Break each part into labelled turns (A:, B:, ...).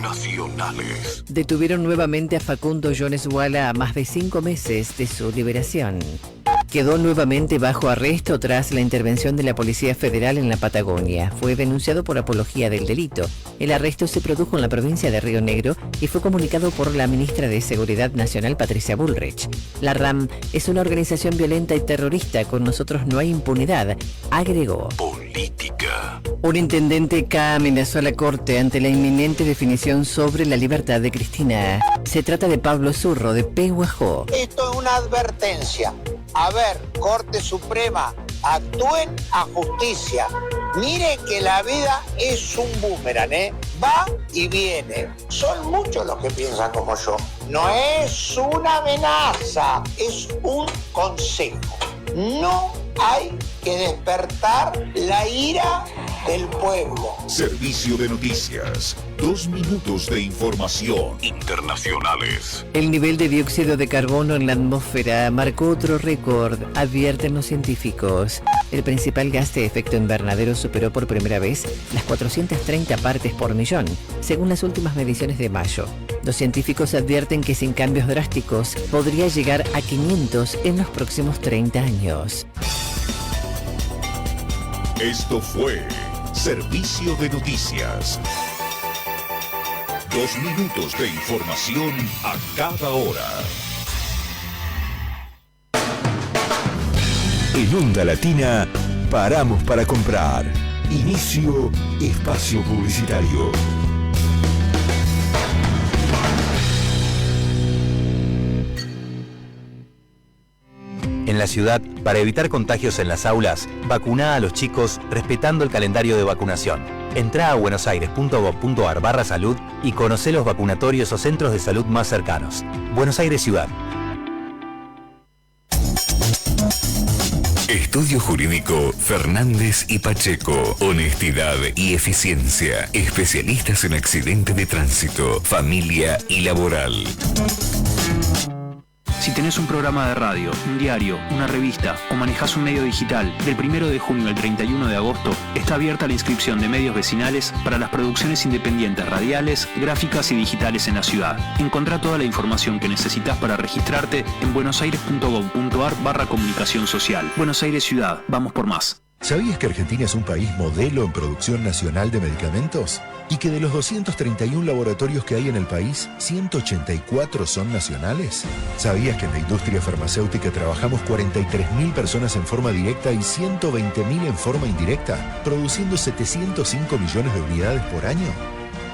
A: Nacionales.
B: Detuvieron nuevamente a Facundo Jones Wala a más de 5 meses de su liberación. Quedó nuevamente bajo arresto tras la intervención de la Policía Federal en la Patagonia. Fue denunciado por apología del delito. El arresto se produjo en la provincia de Río Negro y fue comunicado por la ministra de Seguridad Nacional, Patricia Bullrich. La RAM es una organización violenta y terrorista. Con nosotros no hay impunidad, agregó.
A: Política.
B: Un intendente K amenazó a la Corte ante la inminente definición sobre la libertad de Cristina. Se trata de Pablo Zurro, de Pehuajó.
C: Esto es una advertencia. A ver, Corte Suprema, actúen a justicia. Miren que la vida es un boomerang, va y viene. Son muchos los que piensan como yo. No es una amenaza, es un consejo. No hay que despertar la ira del pueblo.
A: Servicio de noticias. 2 minutos de información. Internacionales.
B: El nivel de dióxido de carbono en la atmósfera marcó otro récord, advierten los científicos. El principal gas de efecto invernadero superó por primera vez las 430 partes por millón, según las últimas mediciones de mayo. Los científicos advierten que sin cambios drásticos podría llegar a 500 en los próximos 30 años.
A: Esto fue Servicio de Noticias. 2 minutos de información a cada hora.
D: En Onda Latina, paramos para comprar. Inicio espacio publicitario.
E: En la ciudad, para evitar contagios en las aulas, vacuna a los chicos respetando el calendario de vacunación. Entrá a buenosaires.gov.ar/salud y conocé los vacunatorios o centros de salud más cercanos. Buenos Aires Ciudad.
A: Estudio Jurídico Fernández y Pacheco. Honestidad y eficiencia. Especialistas en accidentes de tránsito, familia y laboral.
F: Si tenés un programa de radio, un diario, una revista o manejás un medio digital, del 1 de junio al 31 de agosto está abierta la inscripción de medios vecinales para las producciones independientes radiales, gráficas y digitales en la ciudad. Encontrá toda la información que necesitas para registrarte en buenosaires.gov.ar/comunicación social. Buenos Aires Ciudad, vamos por más.
D: ¿Sabías que Argentina es un país modelo en producción nacional de medicamentos? ¿Y que de los 231 laboratorios que hay en el país, 184 son nacionales? ¿Sabías que en la industria farmacéutica trabajamos 43.000 personas en forma directa y 120.000 en forma indirecta, produciendo 705 millones de unidades por año?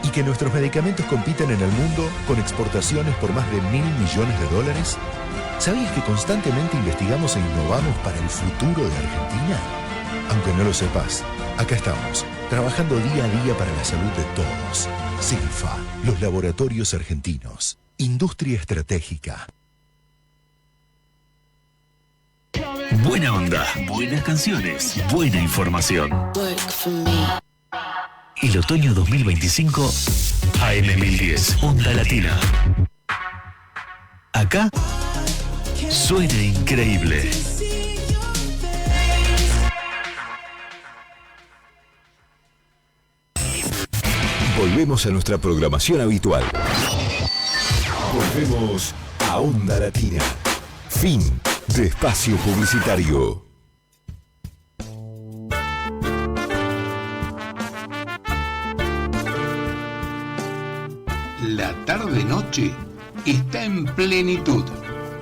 D: ¿Y que nuestros medicamentos compiten en el mundo con exportaciones por más de $1.000 millones? ¿Sabías que constantemente investigamos e innovamos para el futuro de Argentina? Aunque no lo sepas, acá estamos, trabajando día a día para la salud de todos. Silfa, los laboratorios argentinos. Industria estratégica.
A: Buena onda, buenas canciones, buena información. El otoño 2025, AM1010, Onda Latina. Acá suena increíble.
D: Volvemos a nuestra programación habitual. Volvemos a Onda Latina. Fin de espacio publicitario.
G: La tarde-noche está en plenitud.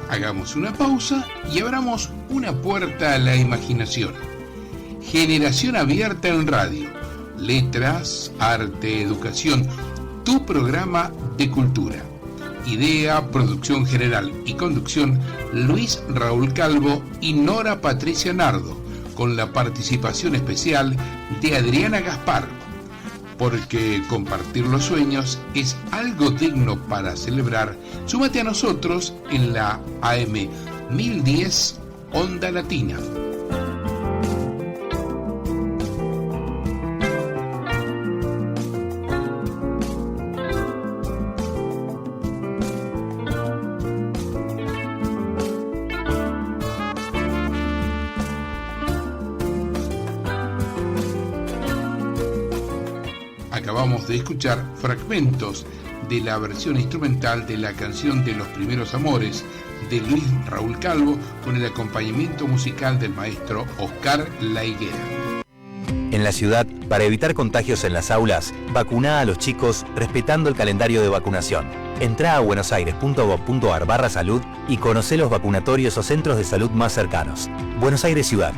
G: Hagamos una pausa y abramos una puerta a la imaginación. Generación abierta en radio. Letras, arte, educación. Tu programa de cultura. Idea, producción general y conducción, Luis Raúl Calvo y Nora Patricia Nardo, con la participación especial de Adriana Gaspar. Porque compartir los sueños es algo digno para celebrar. Súmate a nosotros en la AM 1010 Onda Latina. acabamos de escuchar fragmentos de la versión instrumental de la canción de Los Primeros Amores de Luis Raúl Calvo con el acompañamiento musical del maestro Oscar La Higuera.
E: En la ciudad, para evitar contagios en las aulas, vacuná a los chicos respetando el calendario de vacunación. Entrá a buenosaires.gov.ar/salud y conocé los vacunatorios o centros de salud más cercanos. Buenos Aires Ciudad.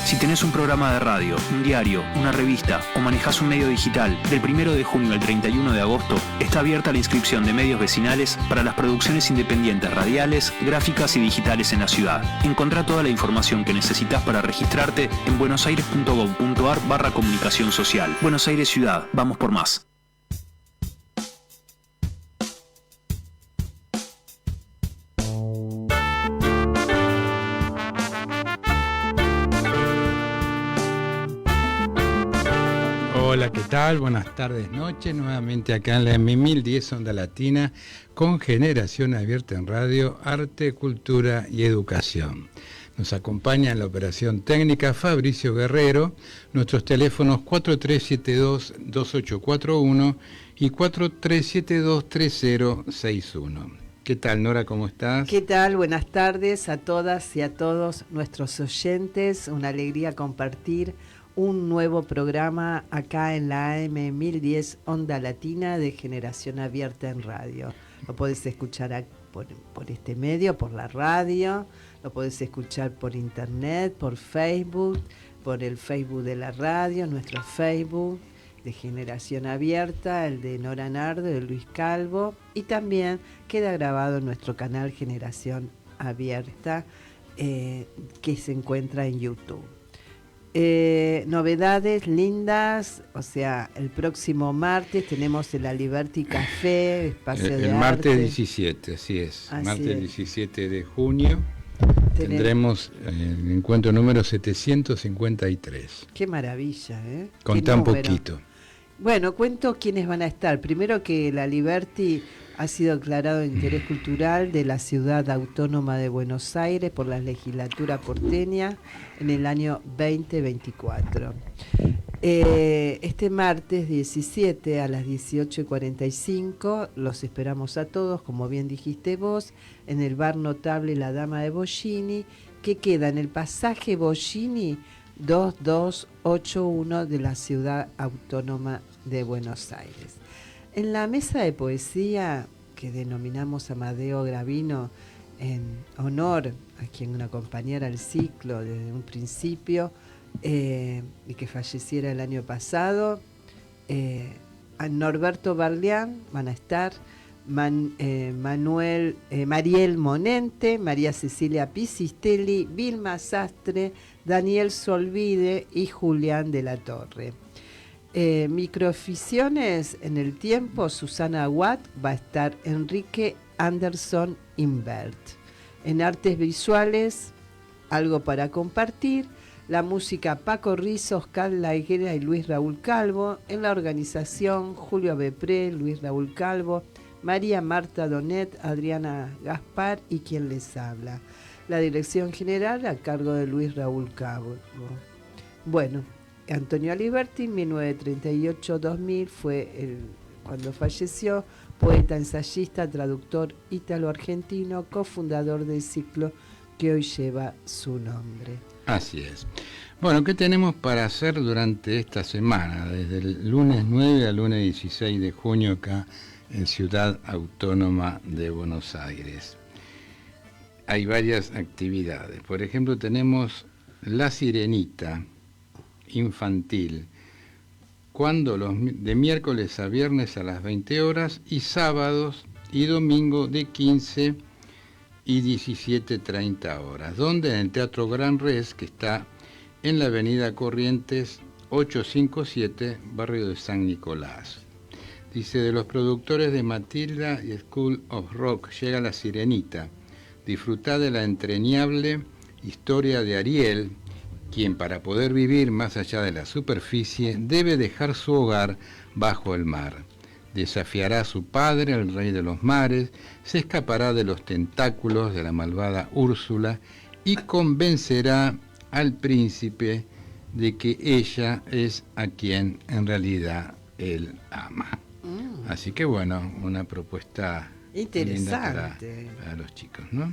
F: Si tenés un programa de radio, un diario, una revista o manejás un medio digital, del 1 de junio al 31 de agosto está abierta la inscripción de medios vecinales para las producciones independientes radiales, gráficas y digitales en la ciudad. Encontrá toda la información que necesitas para registrarte en buenosaires.gov.ar/comunicación social. Buenos Aires Ciudad, vamos por más.
H: Hola, ¿qué tal? Buenas tardes, noches. Nuevamente acá en la M1010 Onda Latina con Generación Abierta en Radio, Arte, Cultura y Educación. Nos acompaña en la operación técnica Fabricio Guerrero, nuestros teléfonos 4372-2841 y 4372-3061. ¿Qué tal, Nora? ¿Cómo estás?
I: ¿Qué tal? Buenas tardes a todas y a todos nuestros oyentes. Una alegría compartir un nuevo programa acá en la AM1010 Onda Latina de Generación Abierta en Radio. Lo podés escuchar por este medio, por la radio, lo podés escuchar por internet, por Facebook, por el Facebook de la radio, nuestro Facebook de Generación Abierta, el de Nora Nardo, de Luis Calvo, y también queda grabado en nuestro canal Generación Abierta, que se encuentra en YouTube. Novedades lindas, o sea, el próximo martes tenemos el Aliberti Café, espacio de arte.
H: El martes 17, así es.
I: Así
H: martes
I: es.
H: 17 de junio tendremos el encuentro número 753.
I: Qué maravilla, ¿eh?
H: Contá un
I: número.
H: poquito.
I: Bueno, cuento quiénes van a estar. Primero que el Aliberti ha sido declarado de interés cultural de la Ciudad Autónoma de Buenos Aires por la legislatura porteña en el año 2024. Este martes 17 a las 18:45 los esperamos a todos, como bien dijiste vos, en el bar notable La Dama de Bollini, que queda en el pasaje Bollini 2281 de la Ciudad Autónoma de Buenos Aires. En la mesa de poesía que denominamos Amadeo Gravino en honor a quien nos acompañara el ciclo desde un principio y que falleciera el año pasado, a Norberto Barlián van a estar Mariel Monente, María Cecilia Pisistelli, Vilma Sastre, Daniel Solvide y Julián de la Torre. Microaficiones en el tiempo, Susana Watt, va a estar Enrique Anderson Invert. En artes visuales, algo para compartir, la música Paco Rizos, Oscar La Higuera y Luis Raúl Calvo. En la organización, Julio Bepré, Luis Raúl Calvo, María Marta Donet, Adriana Gaspar y quien les habla. La dirección general a cargo de Luis Raúl Calvo. Bueno, Antonio Aliberti, 1938-2000 fue cuando falleció, poeta, ensayista, traductor ítalo-argentino, cofundador del ciclo que hoy lleva su nombre.
H: Así es. Bueno, ¿qué tenemos para hacer durante esta semana? Desde el lunes 9 al lunes 16 de junio acá en Ciudad Autónoma de Buenos Aires. Hay varias actividades. Por ejemplo, tenemos La Sirenita infantil, de miércoles a viernes a las 20 horas y sábados y domingo de 15 y 17:30 horas. ¿Dónde? En el Teatro Gran Res, que está en la avenida Corrientes 857, barrio de San Nicolás. Dice, de los productores de Matilda y School of Rock llega La Sirenita. Disfrutá de la entrañable historia de Ariel, quien para poder vivir más allá de la superficie debe dejar su hogar bajo el mar. Desafiará a su padre, el rey de los mares, se escapará de los tentáculos de la malvada Úrsula y convencerá al príncipe de que ella es a quien en realidad él ama. Así que bueno, una propuesta interesante para los chicos, ¿no?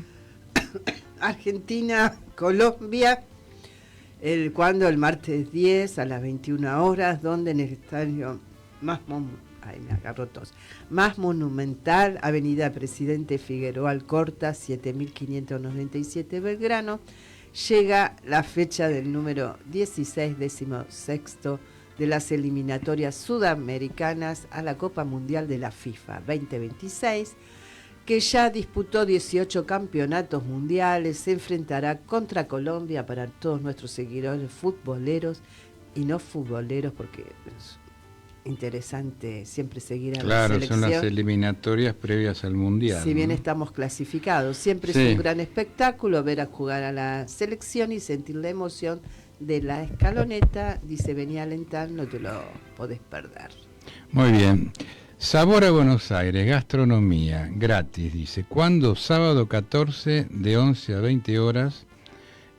I: Argentina, Colombia, cuando el martes 10 a las 21 horas, donde en el estadio más monumental, Avenida Presidente Figueroa Alcorta, 7597 Belgrano, llega la fecha del número 16 de las eliminatorias sudamericanas a la Copa Mundial de la FIFA 2026, que ya disputó 18 campeonatos mundiales. Se enfrentará contra Colombia para todos nuestros seguidores futboleros y no futboleros, porque es interesante siempre seguir a la selección.
H: Claro, son las eliminatorias previas al Mundial.
I: Si bien estamos clasificados, siempre es un gran espectáculo ver a jugar a la selección y sentir la emoción de la escaloneta. Dice, vení a alentar, no te lo podés perder.
H: Muy bien. Sabor a Buenos Aires, gastronomía, gratis, dice. ¿Cuándo? Sábado 14 de 11 a 20 horas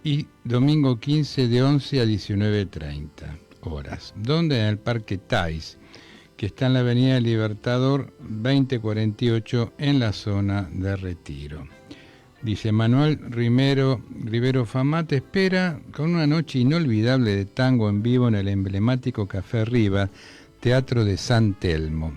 H: y domingo 15 de 11 a 19:30 horas. ¿Dónde? En el Parque Tais, que está en la Avenida Libertador 2048 en la zona de Retiro. Dice, Manuel Rivero Famá te espera con una noche inolvidable de tango en vivo en el emblemático Café Riva, Teatro de San Telmo,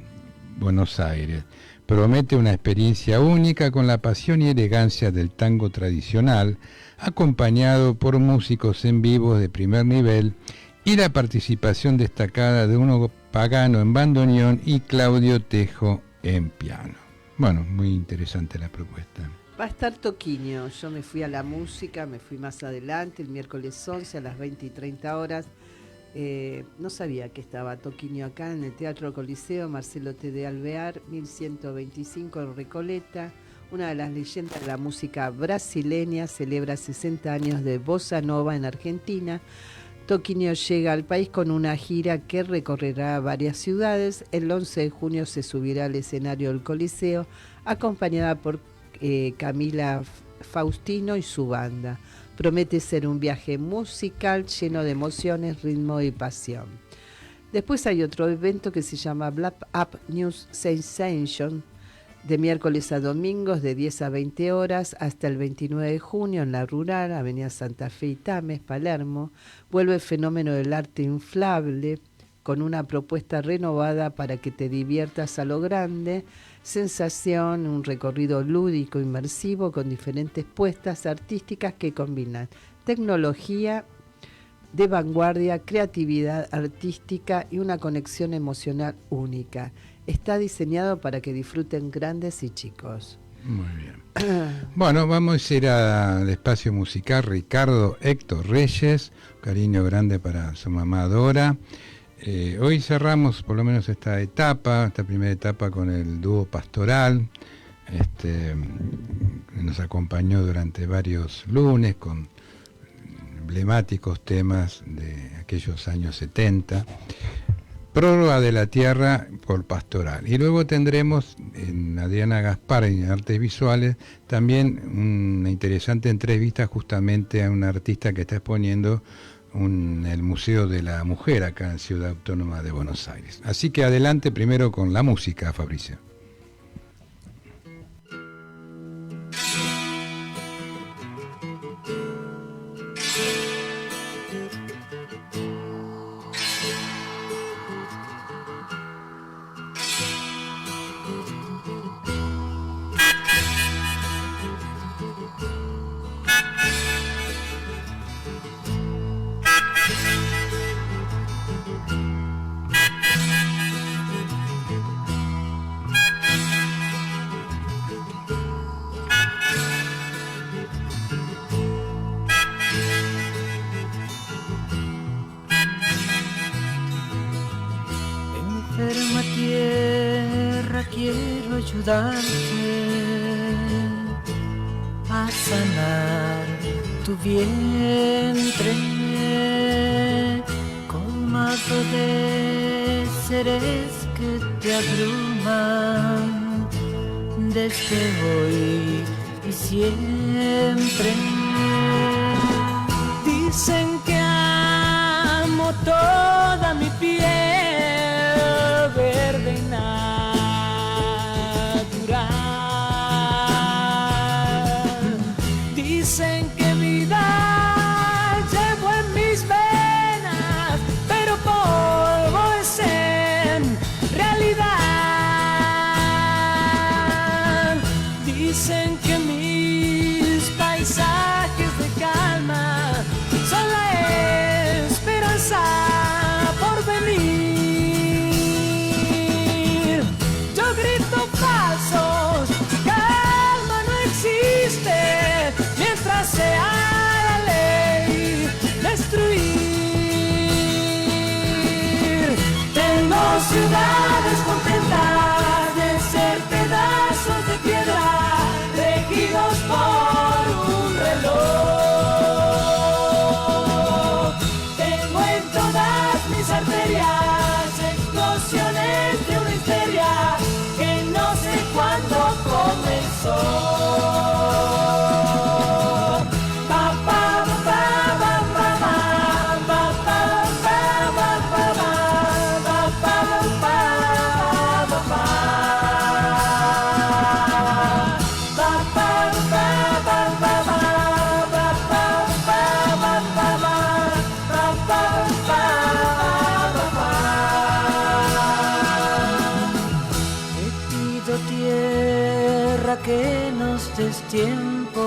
H: Buenos Aires. Promete una experiencia única con la pasión y elegancia del tango tradicional, acompañado por músicos en vivo de primer nivel y la participación destacada de Uno Pagano en bandoneón y Claudio Tejo en piano. Bueno, muy interesante la propuesta.
I: Va a estar Toquinho. Yo me fui a la música, me fui más adelante, el miércoles 11 a las 20:30 horas. No sabía que estaba Toquinho acá en el Teatro Coliseo Marcelo T. de Alvear, 1125 en Recoleta. Una de las leyendas de la música brasileña, celebra 60 años de bossa nova en Argentina. Toquinho llega al país con una gira que recorrerá varias ciudades. El 11 de junio se subirá al escenario del Coliseo, acompañada por Camila Faustino y su banda. Promete ser un viaje musical lleno de emociones, ritmo y pasión. Después hay otro evento que se llama Black Up News Sensation, de miércoles a domingos de 10 a 20 horas hasta el 29 de junio en la Rural, Avenida Santa Fe y Tames, Palermo. Vuelve el fenómeno del arte inflable con una propuesta renovada para que te diviertas a lo grande. Sensación, un recorrido lúdico inmersivo con diferentes puestas artísticas que combinan tecnología de vanguardia, creatividad artística y una conexión emocional única. Está diseñado para que disfruten grandes y chicos.
H: Muy bien. Bueno, vamos a ir al espacio musical. Ricardo Héctor Reyes, cariño grande para su mamá Dora. Hoy cerramos por lo menos esta primera etapa con el dúo Pastoral. Nos acompañó durante varios lunes con emblemáticos temas de aquellos años 70. Prórroga de la Tierra por Pastoral. Y luego tendremos en Adriana Gaspar en Artes Visuales también una interesante entrevista justamente a un artista que está exponiendo el Museo de la Mujer acá en Ciudad Autónoma de Buenos Aires. Así que adelante primero con la música, Fabricio.
J: Enferma tierra, quiero ayudarte a sanar tu vientre, colmado de seres que te abruman desde hoy y siempre. Dicen que amo toda mi piel verde y natural. Dicen que vida llevo en mis venas, pero polvo es en realidad. Dicen que mis paisajes de calma son la esperanza por venir. Yo grito pasos, calma no existe mientras sea la ley destruir. Tengo ciudades contentas de ser pedazos de piedra regidos por un reloj. Tengo en todas mis arterias explosiones de una histeria que no sé cuándo comenzó. Pa, pa, pa, pa, pa, pa, pa, pa, pa, pa, pa, pa, pa, pa, pa, pa. Te pido tierra que nos des tiempo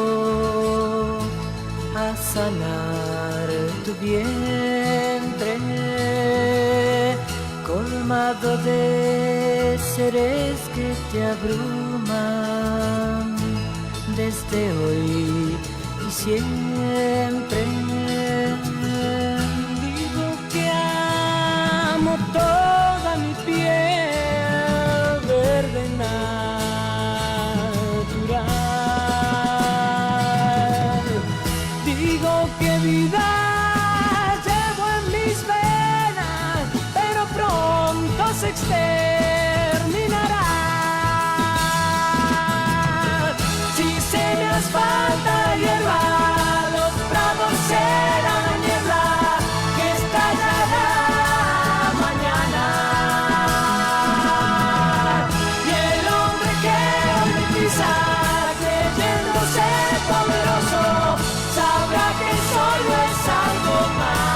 J: a sanar tu vientre, colmado de seres que te abruman desde hoy y siempre. Digo que amo toda mi piel verde natural. Digo que vida llevo en mis venas, pero pronto se exterminará. Si se me asfalta hierba, los prados serán niebla que estallará mañana. Y el hombre que hoy me pisa, creyéndose poderoso, sabrá que solo es algo más.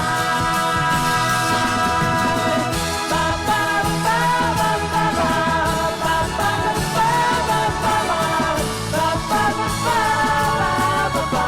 J: Pa, pa, pa, pa, pa, pa, pa, pa, pa, pa, pa, pa, pa, pa, pa, pa, pa.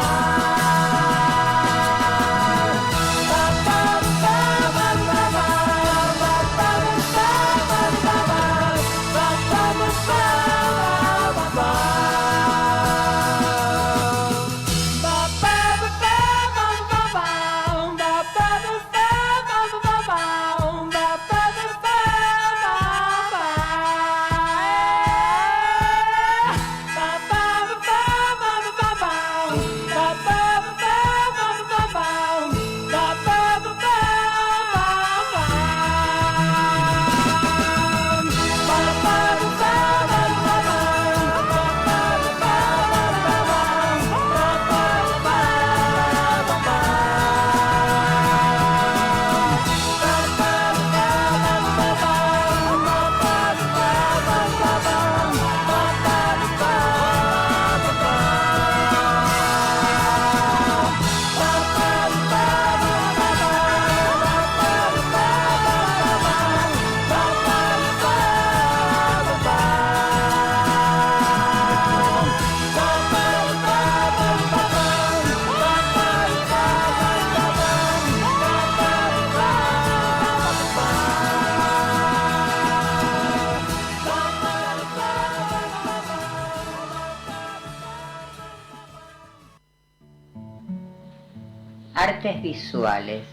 K: Artes visuales,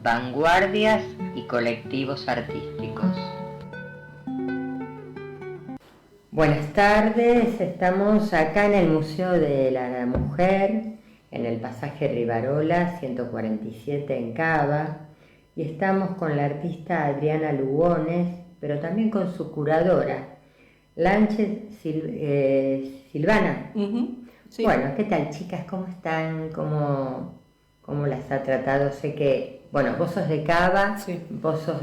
K: vanguardias y colectivos artísticos. Buenas tardes, estamos acá en el Museo de la Mujer, en el pasaje Rivarola 147 en Cava, y estamos con la artista Adriana Lugones, pero también con su curadora, Lanche Silvana.
L: Sí.
K: Bueno, ¿qué tal, chicas? ¿Cómo están? ¿Cómo las ha tratado? Sé que Bueno, vos sos de Cava,
L: Sí.
K: vos sos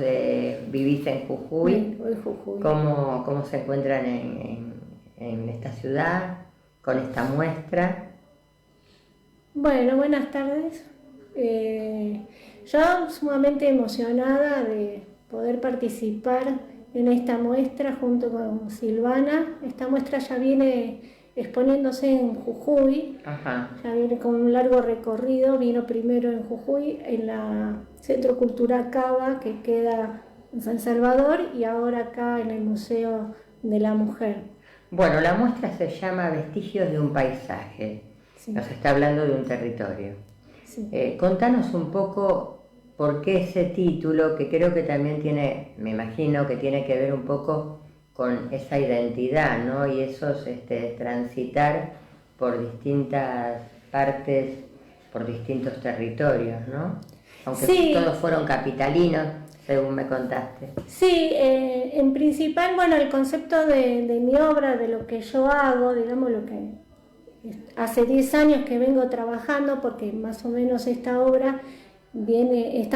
K: vivís en Jujuy.
L: Sí, voy a Jujuy.
K: ¿Cómo se encuentran en esta ciudad con esta muestra?
L: Bueno, buenas tardes. Yo sumamente emocionada de poder participar en esta muestra junto con Silvana. Esta muestra ya viene exponiéndose en Jujuy.
K: Ajá.
L: Ya viene con un largo recorrido. Vino primero en Jujuy, en la Centro Cultural Cava, que queda en San Salvador, y ahora acá en el Museo de la Mujer.
K: Bueno, la muestra se llama Vestigios de un paisaje.
L: Sí.
K: Nos está hablando de un territorio.
L: Sí.
K: Contanos un poco por qué ese título, que creo que también tiene, me imagino que tiene que ver un poco con esa identidad, ¿no? Y esos transitar por distintas partes, por distintos territorios, ¿no? Aunque
L: Sí.
K: todos fueron capitalinos, según me contaste.
L: Sí, en principal, bueno, el concepto de mi obra, de lo que yo hago, digamos, lo que hace 10 años que vengo trabajando, porque más o menos esta muestra, viene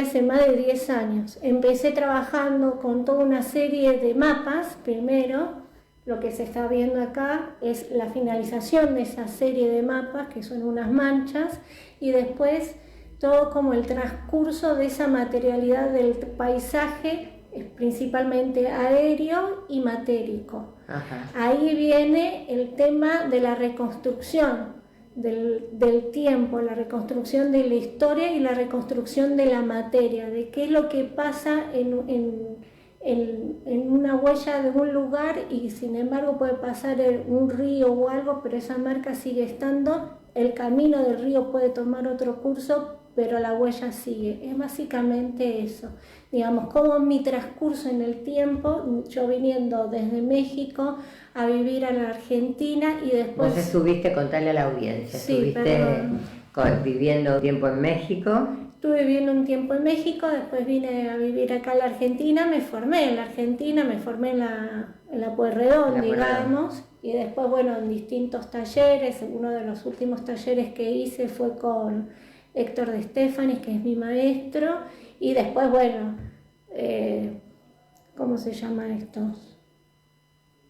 L: hace más de 10 años. Empecé trabajando con toda una serie de mapas, primero. Lo que se está viendo acá es la finalización de esa serie de mapas, que son unas manchas, y después todo como el transcurso de esa materialidad del paisaje, principalmente aéreo y matérico.
K: Ajá.
L: Ahí viene el tema de la reconstrucción del tiempo, la reconstrucción de la historia y la reconstrucción de la materia, de qué es lo que pasa en una huella de un lugar, y sin embargo puede pasar un río o algo, pero esa marca sigue estando, el camino del río puede tomar otro curso, pero la huella sigue. Es básicamente eso. Digamos, como mi transcurso en el tiempo, yo viniendo desde México a vivir a la Argentina y después...
K: Vos estuviste, contarle a la audiencia,
L: Sí,
K: estuviste viviendo tiempo en México.
L: Estuve viviendo un tiempo en México, después vine a vivir acá a la Argentina, me formé en la Argentina, me formé en la Pueyrredón, digamos, y después, bueno, en distintos talleres. Uno de los últimos talleres que hice fue con Héctor de Estefanis, que es mi maestro, y después, bueno, ¿cómo se llama esto?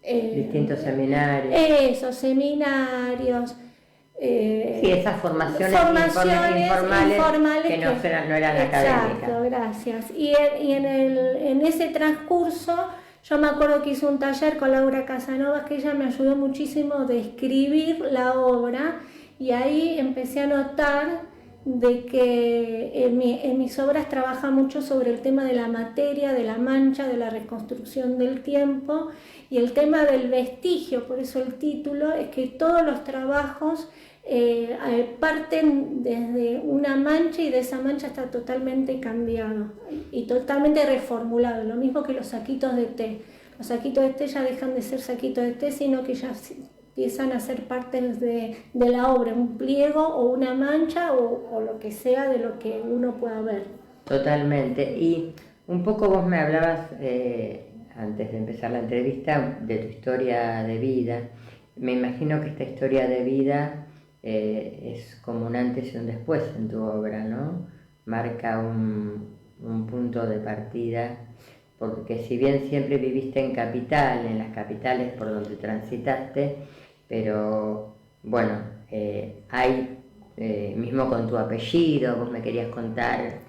K: Distintos seminarios.
L: Esos seminarios.
K: Sí, esas formaciones informales que no eran académicas.
L: Exacto, gracias. Y en ese transcurso, yo me acuerdo que hice un taller con Laura Casanovas, que ella me ayudó muchísimo de escribir la obra, y ahí empecé a notar de que en mis obras trabaja mucho sobre el tema de la materia, de la mancha, de la reconstrucción del tiempo, y el tema del vestigio. Por eso el título es que todos los trabajos parten desde una mancha, y de esa mancha está totalmente cambiado y totalmente reformulado. Lo mismo que los saquitos de té. Los saquitos de té ya dejan de ser saquitos de té, sino que ya empiezan a ser partes de la obra, un pliego o una mancha o lo que sea de lo que uno pueda ver.
K: Totalmente. Y un poco vos me hablabas, antes de empezar la entrevista, de tu historia de vida. Me imagino que esta historia de vida es como un antes y un después en tu obra, ¿no? Marca un punto de partida, porque si bien siempre viviste en las capitales por donde transitaste, pero bueno, hay, mismo con tu apellido, vos me querías contar,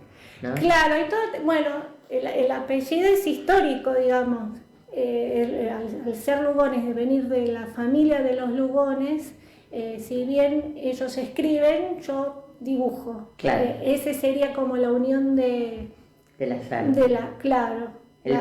K: ¿no?
L: Claro, y todo, bueno, el apellido es histórico, digamos. Al ser Lugones, de venir de la familia de los Lugones, si bien ellos escriben, yo dibujo.
K: Claro.
L: Ese sería como la unión de
K: las almas.
L: Claro. El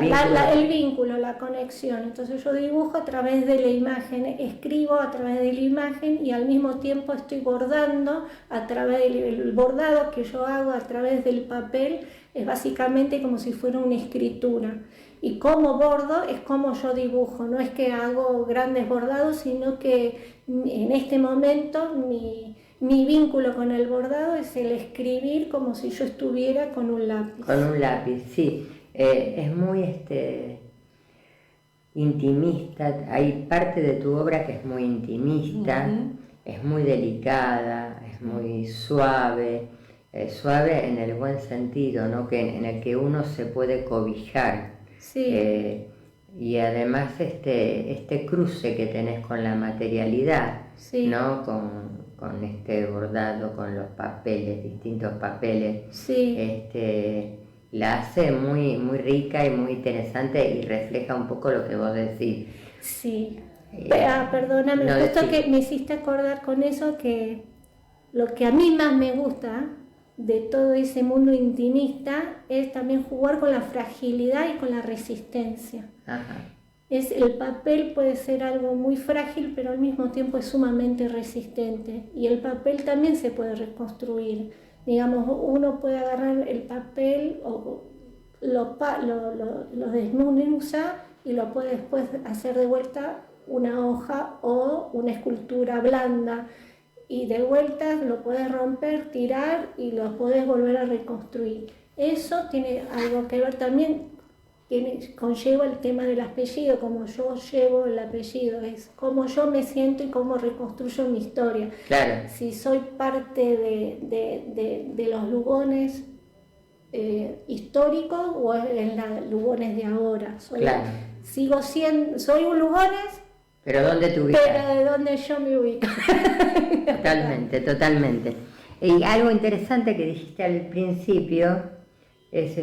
L: vínculo, la conexión. Entonces yo dibujo a través de la imagen, escribo a través de la imagen, y al mismo tiempo estoy bordando a través del bordado que yo hago a través del papel. Es básicamente como si fuera una escritura. Y como bordo es como yo dibujo. No es que hago grandes bordados, sino que en este momento mi vínculo con el bordado es el escribir como si yo estuviera con un lápiz.
K: Con un lápiz, sí. Es muy intimista. Hay parte de tu obra que es muy intimista, es muy delicada, es muy suave, suave en el buen sentido, ¿no? En el que uno se puede cobijar.
L: Sí.
K: Y además este cruce que tenés con la materialidad,
L: sí.
K: ¿no? Con este bordado, con los papeles, distintos papeles,
L: sí.
K: La hace muy, muy rica y muy interesante y refleja un poco lo que vos decís.
L: Sí. Perdóname,
K: no
L: justo que me hiciste acordar con eso que lo que a mí más me gusta de todo ese mundo intimista es también jugar con la fragilidad y con la resistencia.
K: Ajá.
L: El papel puede ser algo muy frágil, pero al mismo tiempo es sumamente resistente. Y el papel también se puede reconstruir. Digamos, uno puede agarrar el papel o lo desmenuza y lo puede después hacer de vuelta una hoja o una escultura blanda. Y de vuelta lo puedes romper, tirar y lo puedes volver a reconstruir. Eso tiene algo que ver también, conlleva el tema del apellido, como yo llevo el apellido, es cómo yo me siento y cómo reconstruyo mi historia.
K: Claro.
L: Si soy parte de los Lugones históricos o en los Lugones de ahora.
K: Claro.
L: Soy un Lugones,
K: pero ¿dónde te ubicas?
L: Pero de dónde yo me ubico.
K: Totalmente. Y algo interesante que dijiste al principio es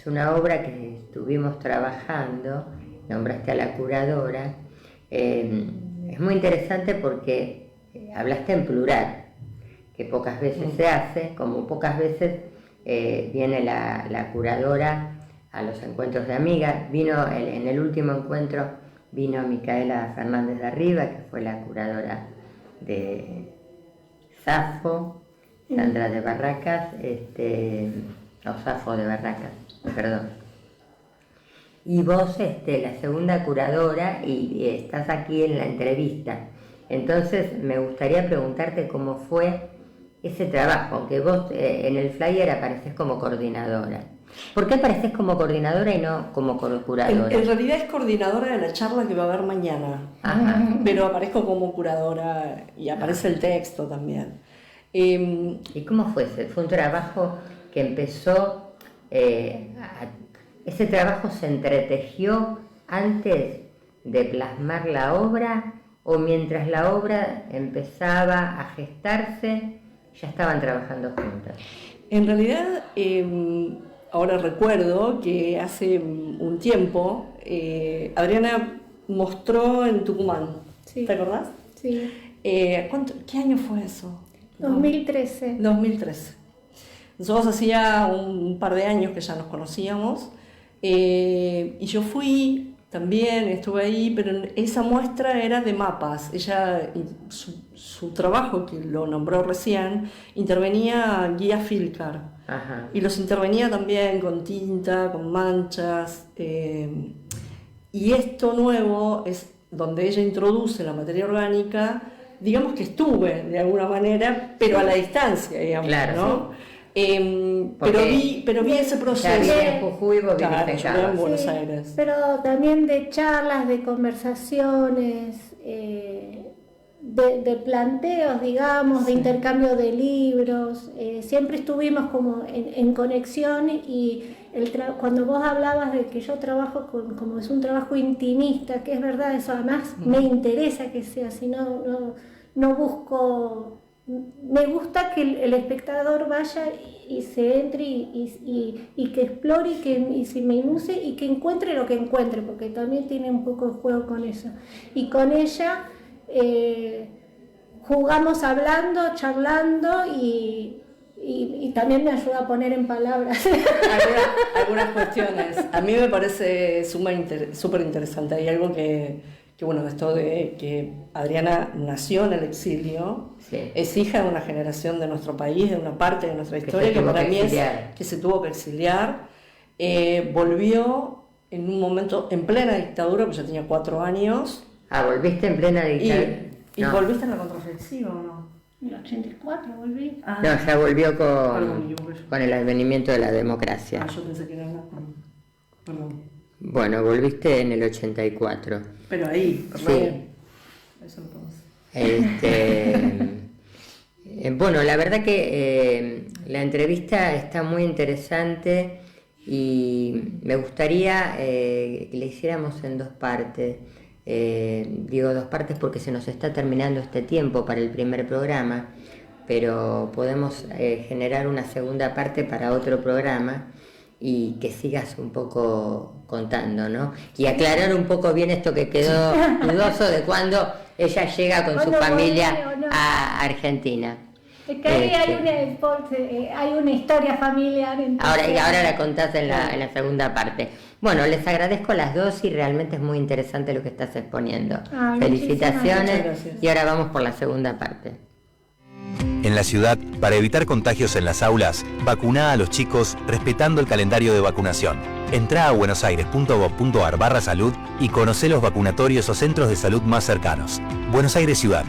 K: una obra que estuvimos trabajando, nombraste a la curadora. Es muy interesante porque hablaste en plural, que pocas veces se hace, como pocas veces viene la curadora a los encuentros de amigas. Vino en el último encuentro, vino Micaela Fernández de Arriba, que fue la curadora de Safo, Sandra de Barracas, o Safo de Barracas, perdón. Y vos, la segunda curadora, y estás aquí en la entrevista. Entonces me gustaría preguntarte cómo fue ese trabajo, aunque vos en el flyer apareces como coordinadora. ¿Por qué apareces como coordinadora y no como curadora?
M: En realidad es coordinadora de la charla que va a haber mañana.
K: Ajá.
M: Pero aparezco como curadora y aparece el texto también.
K: ¿Y cómo fue ese? ¿Fue un trabajo que empezó, ese trabajo se entretejió antes de plasmar la obra o mientras la obra empezaba a gestarse ya estaban trabajando juntas?
M: En realidad, ahora recuerdo que hace un tiempo Adriana mostró en Tucumán.
L: Sí.
M: ¿Te acordás?
L: Sí.
M: ¿Qué año fue eso?
L: 2013.
M: 2013. Nosotros hacía un par de años que ya nos conocíamos y yo fui también, estuve ahí, pero esa muestra era de mapas. Ella, su trabajo, que lo nombró recién, intervenía guía Filcar.
K: Ajá.
M: Y los intervenía también con tinta, con manchas. Y esto nuevo es donde ella introduce la materia orgánica. Digamos que estuve de alguna manera, pero a la distancia, digamos,
K: claro,
M: ¿no?
K: Sí.
M: Pero vi ese proceso.
K: En Jujuy, vos viviste
M: en Buenos Aires.
L: Pero también de charlas, de conversaciones, de planteos, digamos, de intercambio de libros. Siempre estuvimos como en conexión y cuando vos hablabas de que yo trabajo como es un trabajo intimista, que es verdad, eso además me interesa que sea así, no busco. Me gusta que el espectador vaya y se entre y que explore y se minuse y que encuentre lo que encuentre, porque también tiene un poco de juego con eso. Y con ella jugamos hablando, charlando y también me ayuda a poner en palabras
M: algunas cuestiones. A mí me parece súper interesante. Hay algo que bueno, esto de que Adriana nació en el exilio,
K: sí.
M: Es hija de una generación de nuestro país, de una parte de nuestra historia que para mí es que se tuvo que exiliar. Volvió en un momento en plena dictadura, pues ya tenía 4 años.
K: ¿Volviste en plena dictadura?
M: ¿Y volviste en la contraofensiva o no?
L: En el 84 volví.
K: No, ya volvió con el advenimiento de la democracia.
M: Yo pensé que era perdón.
K: Bueno, volviste en el 84.
M: Pero ahí,
K: sí.
M: Eso no podemos.
K: Bueno, la verdad que la entrevista está muy interesante y me gustaría que le hiciéramos en 2 partes. Digo 2 partes porque se nos está terminando este tiempo para el primer programa, pero podemos generar una segunda parte para otro programa y que sigas un poco contando, ¿no? Y aclarar un poco bien esto que quedó dudoso de cuando ella llega con su familia a Argentina.
L: Es que ahí hay una historia familiar.
K: Ahora la contás en la segunda parte. Bueno, les agradezco a las dos y realmente es muy interesante lo que estás exponiendo. Felicitaciones y ahora vamos por la segunda parte.
E: En la ciudad, para evitar contagios en las aulas, vacuná a los chicos respetando el calendario de vacunación. Entrá a buenosaires.gov.ar/salud y conocé los vacunatorios o centros de salud más cercanos. Buenos Aires Ciudad.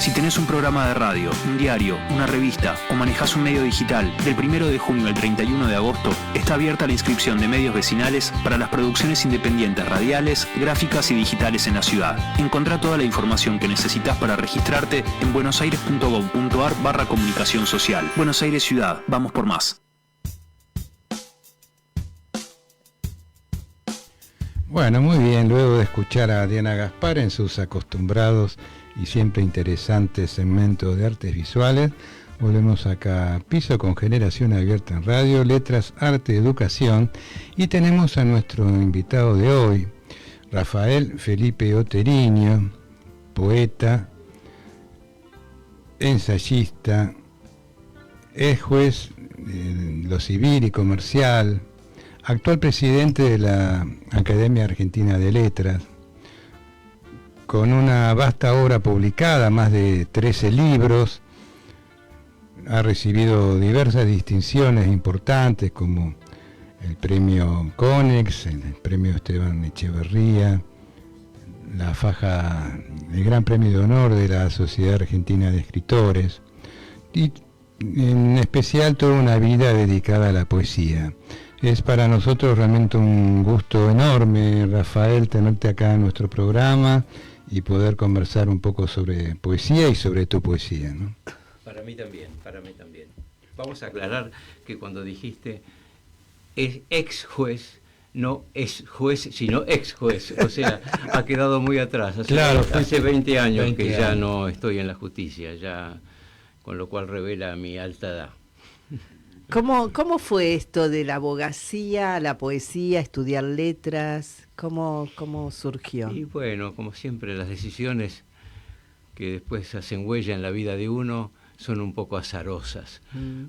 F: Si tenés un programa de radio, un diario, una revista o manejás un medio digital, del 1 de junio al 31 de agosto está abierta la inscripción de medios vecinales para las producciones independientes radiales, gráficas y digitales en la ciudad. Encontrá toda la información que necesitas para registrarte en buenosaires.gov.ar/comunicación social. Buenos Aires Ciudad, vamos por más.
H: Bueno, muy bien, luego de escuchar a Diana Gaspar en sus acostumbrados y siempre interesantes segmentos de artes visuales, volvemos acá a Piso con Generación Abierta en Radio, Letras, Arte, Educación, y tenemos a nuestro invitado de hoy, Rafael Felipe Oterinho, poeta, ensayista, es juez de lo civil y comercial, actual presidente de la Academia Argentina de Letras, con una vasta obra publicada, más de 13 libros, ha recibido diversas distinciones importantes como el premio Conex, el premio Esteban Echeverría, la faja, el Gran Premio de Honor de la Sociedad Argentina de Escritores, y en especial toda una vida dedicada a la poesía. Es para nosotros realmente un gusto enorme, Rafael, tenerte acá en nuestro programa y poder conversar un poco sobre poesía y sobre tu poesía, ¿no?
N: Para mí también. Vamos a aclarar que cuando dijiste es ex juez, no es juez, sino ex juez. O sea, ha quedado muy atrás. Hace 20 años que ya no estoy en la justicia, ya, con lo cual revela mi alta edad.
I: ¿Cómo fue esto de la abogacía a la poesía, estudiar letras? ¿Cómo surgió?
N: Y bueno, como siempre, las decisiones que después hacen huella en la vida de uno son un poco azarosas.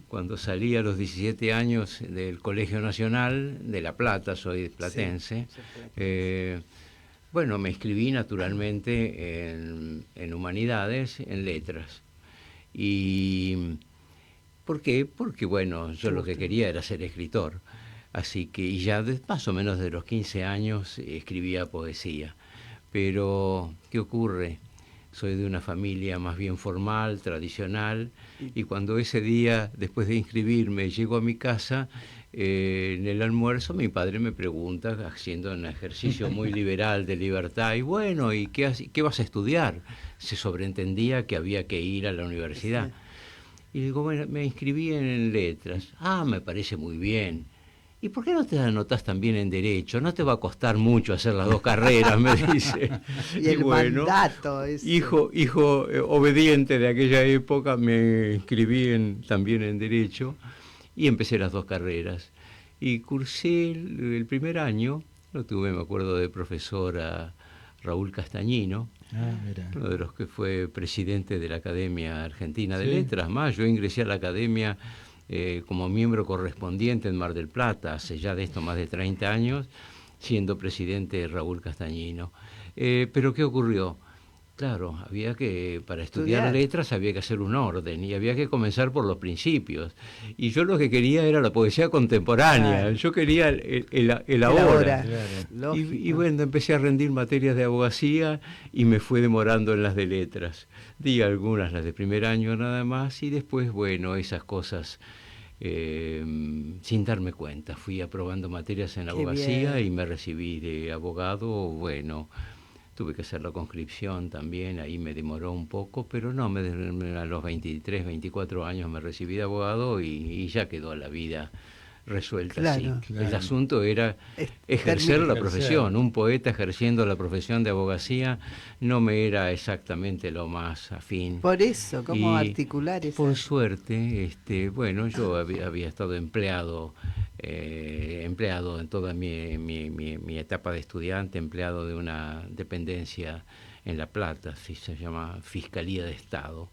N: Cuando salí a los 17 años del Colegio Nacional de La Plata, soy platense, bueno, me inscribí naturalmente en Humanidades, en Letras. Y ¿por qué? Porque, bueno, yo lo que quería era ser escritor. Así que, y ya más o menos de los 15 años escribía poesía. Pero, ¿qué ocurre? Soy de una familia más bien formal, tradicional, y cuando ese día, después de inscribirme, llego a mi casa, en el almuerzo mi padre me pregunta, haciendo un ejercicio muy liberal de libertad, y bueno, ¿y qué vas a estudiar? Se sobreentendía que había que ir a la universidad. Y digo, bueno, me inscribí en letras. Ah, me parece muy bien. ¿Y por qué no te anotás también en Derecho? No te va a costar mucho hacer las 2 carreras, me dice.
I: Y el bueno, mandato.
N: Hijo obediente de aquella época, me inscribí también en Derecho y empecé las 2 carreras. Y cursé el primer año, lo tuve, me acuerdo, de profesor a Raúl Castañino, uno de los que fue presidente de la Academia Argentina de Letras. Más, yo ingresé a la Academia como miembro correspondiente en Mar del Plata, hace ya de esto más de 30 años, siendo presidente Raúl Castañino. Pero ¿qué ocurrió? Claro, había que, para estudiar letras había que hacer un orden y había que comenzar por los principios. Y yo lo que quería era la poesía contemporánea, yo quería el ahora. Y bueno, empecé a rendir materias de abogacía y me fui demorando en las de letras. Di algunas, las de primer año nada más, y después, bueno, esas cosas sin darme cuenta. Fui aprobando materias en abogacía y me recibí de abogado, bueno, tuve que hacer la conscripción también, ahí me demoró un poco, pero no, a los 23, 24 años me recibí de abogado y ya quedó la vida resuelta.
I: Claro,
N: así.
H: claro.
N: El asunto era ejercer la profesión. Un poeta ejerciendo la profesión de abogacía no me era exactamente lo más afín.
I: Por eso, ¿cómo
N: Y
I: articular eso?
N: por suerte, bueno, yo había estado empleado en toda mi etapa de estudiante, empleado de una dependencia en La Plata, se llama Fiscalía de Estado.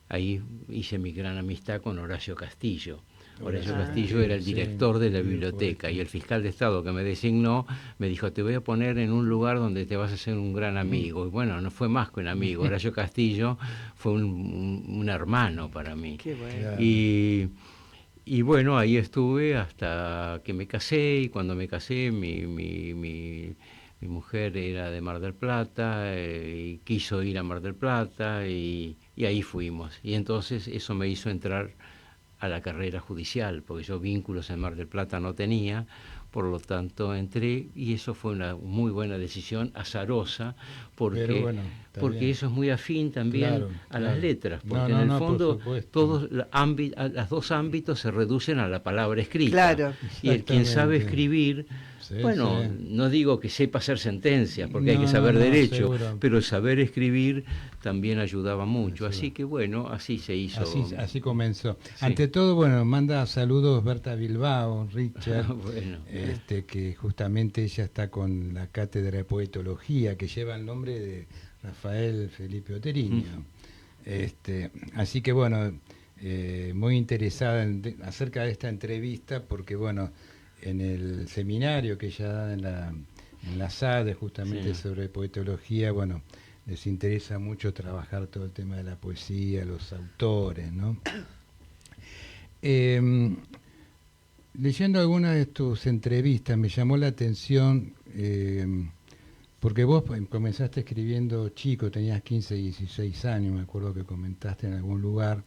N: Ahí hice mi gran amistad con Horacio Castillo. Horacio Castillo era el director de la biblioteca y el fiscal de Estado que me designó me dijo: te voy a poner en un lugar donde te vas a hacer un gran amigo. Y bueno, no fue más que un amigo. Horacio Castillo fue un hermano para mí.
I: Qué bueno.
N: Y bueno, ahí estuve hasta que me casé, y cuando me casé mi mujer era de Mar del Plata y quiso ir a Mar del Plata y ahí fuimos. Y entonces eso me hizo entrar a la carrera judicial, porque yo vínculos en Mar del Plata no tenía, por lo tanto entré, y eso fue una muy buena decisión, azarosa, porque,
H: bueno,
N: porque eso es muy afín también
H: Claro,
N: a las letras, porque
H: No,
N: en el
H: no,
N: fondo
H: por supuesto.
N: todos los dos ámbitos se reducen a la palabra escrita.
I: Claro.
N: Y el quien sabe
H: Exactamente.
N: escribir,
H: Sí,
N: bueno,
H: sí.
N: no digo que sepa hacer sentencias, porque hay
H: No,
N: que saber
H: no,
N: derecho,
H: seguro.
N: pero el saber escribir también ayudaba mucho. Así que bueno, así se hizo.
H: Así comenzó.
N: Sí.
H: Ante todo, bueno, manda saludos Berta Bilbao, Richard,
N: Bueno.
H: que justamente ella está con la cátedra de poetología que lleva el nombre de Rafael Felipe Oteriño. Así que bueno, muy interesada acerca de esta entrevista, porque bueno, en el seminario que ella da en la SADE justamente
N: Sí.
H: sobre poetología, bueno, les interesa mucho trabajar todo el tema de la poesía, los autores, ¿no? Leyendo algunas de tus entrevistas me llamó la atención, porque vos comenzaste escribiendo chico, tenías 15, 16 años, me acuerdo que comentaste en algún lugar,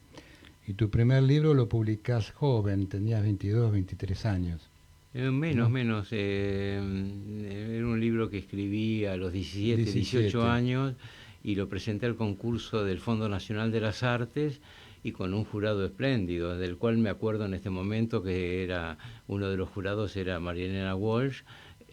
H: y tu primer libro lo publicás joven, tenías 22, 23 años.
N: Menos. Era un libro que escribí a los 17, 18 años y lo presenté al concurso del Fondo Nacional de las Artes y con un jurado espléndido, del cual me acuerdo en este momento que era uno de los jurados era Marielena Walsh.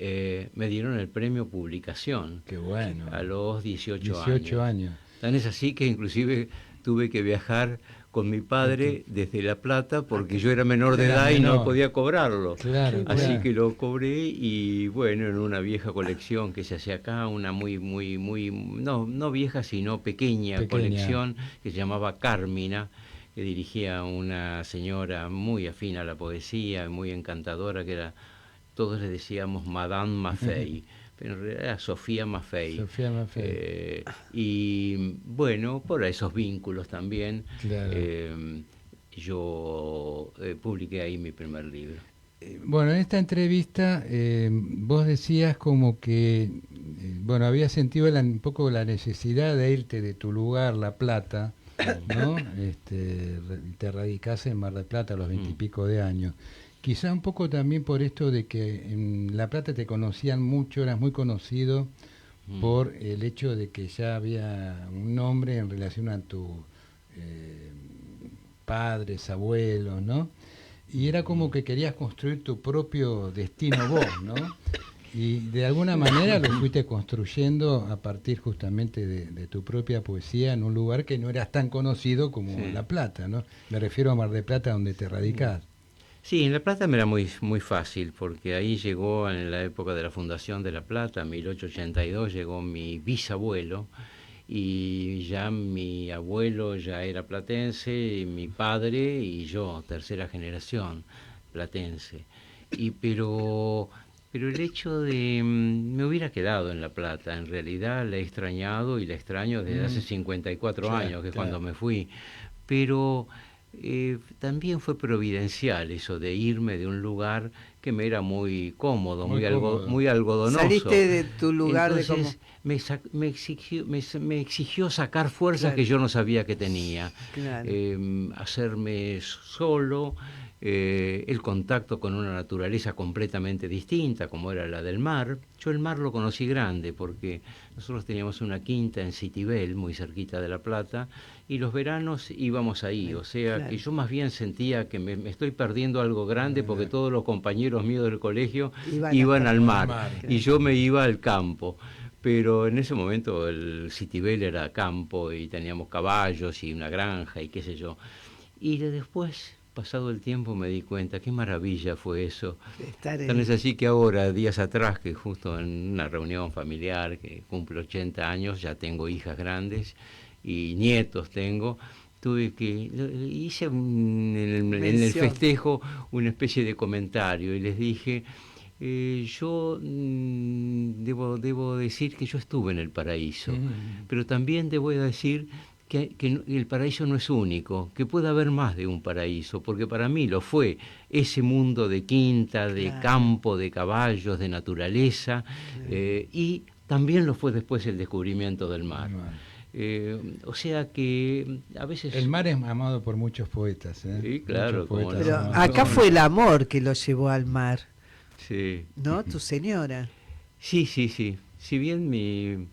N: Me dieron el premio Publicación.
H: Qué bueno.
N: A los 18
H: años.
N: Tan es así que inclusive tuve que viajar con mi padre desde La Plata porque yo era menor de edad y no podía cobrarlo.
H: Claro,
N: Así que lo cobré y bueno, en una vieja colección que se hace acá, una muy, no vieja sino pequeña colección que se llamaba Carmina, que dirigía una señora muy afín a la poesía, muy encantadora, que era, todos le decíamos Madame Maffei. Pero en realidad era Sofía Maffei. Y bueno, por esos vínculos también,
H: Claro.
N: yo publiqué ahí mi primer libro.
H: Bueno, en esta entrevista vos decías como que, bueno, habías sentido un poco la necesidad de irte de tu lugar, La Plata, ¿no? Te radicás en Mar del Plata a los 20 y pico de años. Quizá un poco también por esto de que en La Plata te conocían mucho, eras muy conocido por el hecho de que ya había un nombre en relación a tus padres, abuelos, ¿no? Y era como que querías construir tu propio destino vos, ¿no? Y de alguna manera lo fuiste construyendo a partir justamente de tu propia poesía en un lugar que no eras tan conocido como La Plata, ¿no? Me refiero a Mar del Plata, donde te radicás.
N: Sí, en La Plata me era muy fácil, porque ahí llegó en la época de la fundación de La Plata, 1882, llegó mi bisabuelo, y ya mi abuelo ya era platense, y mi padre y yo, tercera generación platense. Pero el hecho de... me hubiera quedado en La Plata, en realidad la he extrañado y la extraño desde hace 54 años, que es cuando me fui, pero... también fue providencial eso de irme de un lugar que me era muy cómodo, muy algodonoso.
I: Saliste de tu lugar.
N: Entonces, me exigió sacar fuerzas que yo no sabía que tenía.
I: Claro.
N: Hacerme solo, el contacto con una naturaleza completamente distinta, como era la del mar. Yo el mar lo conocí grande, porque nosotros teníamos una quinta en Citibel, muy cerquita de La Plata, y los veranos íbamos ahí, o sea,
O: claro.
N: que yo más bien sentía que me estoy perdiendo algo grande, porque todos los compañeros míos del colegio iban al mar, y yo me iba al campo. Pero en ese momento el Citibel era campo, y teníamos caballos y una granja y qué sé yo. Y después, pasado el tiempo, me di cuenta, qué maravilla fue eso. Tan es así que ahora, días atrás, que justo en una reunión familiar, que cumplo 80 años, ya tengo hijas grandes y nietos tengo, hice en el festejo una especie de comentario y les dije, yo debo decir que yo estuve en el paraíso, pero también debo decir que el paraíso no es único, que puede haber más de un paraíso, porque para mí lo fue ese mundo de quinta, de campo, de caballos, de naturaleza, y también lo fue después el descubrimiento del mar. O sea que a veces...
H: El mar es amado por muchos poetas.
N: Sí, claro.
I: Pero acá fue el amor que lo llevó al mar.
N: Sí.
I: ¿No? Tu señora.
N: Sí. Si bien mi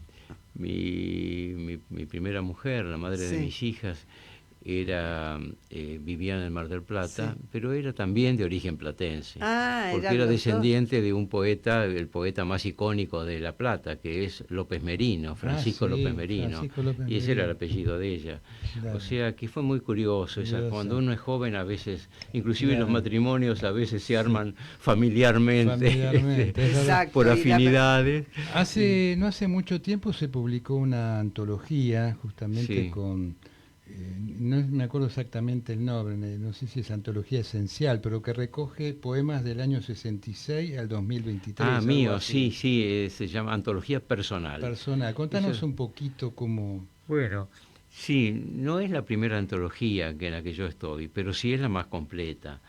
N: primera mujer, la madre de mis hijas, vivía en el Mar del Plata, pero era también de origen platense, porque era descendiente de un poeta, el poeta más icónico de La Plata, que es López Merino, Francisco López Merino, y ese era el apellido de ella. Claro. O sea que fue muy curioso, cuando uno es joven a veces, inclusive los matrimonios a veces se arman familiarmente. Por afinidades.
H: No hace mucho tiempo se publicó una antología justamente con... no me acuerdo exactamente el nombre, no sé si es antología esencial, pero que recoge poemas del año 66 al 2023.
N: Ah, mío, sí, se llama Antología Personal.
H: Contanos un poquito cómo...
N: Bueno, sí, no es la primera antología en la que yo estoy, pero sí es la más completa.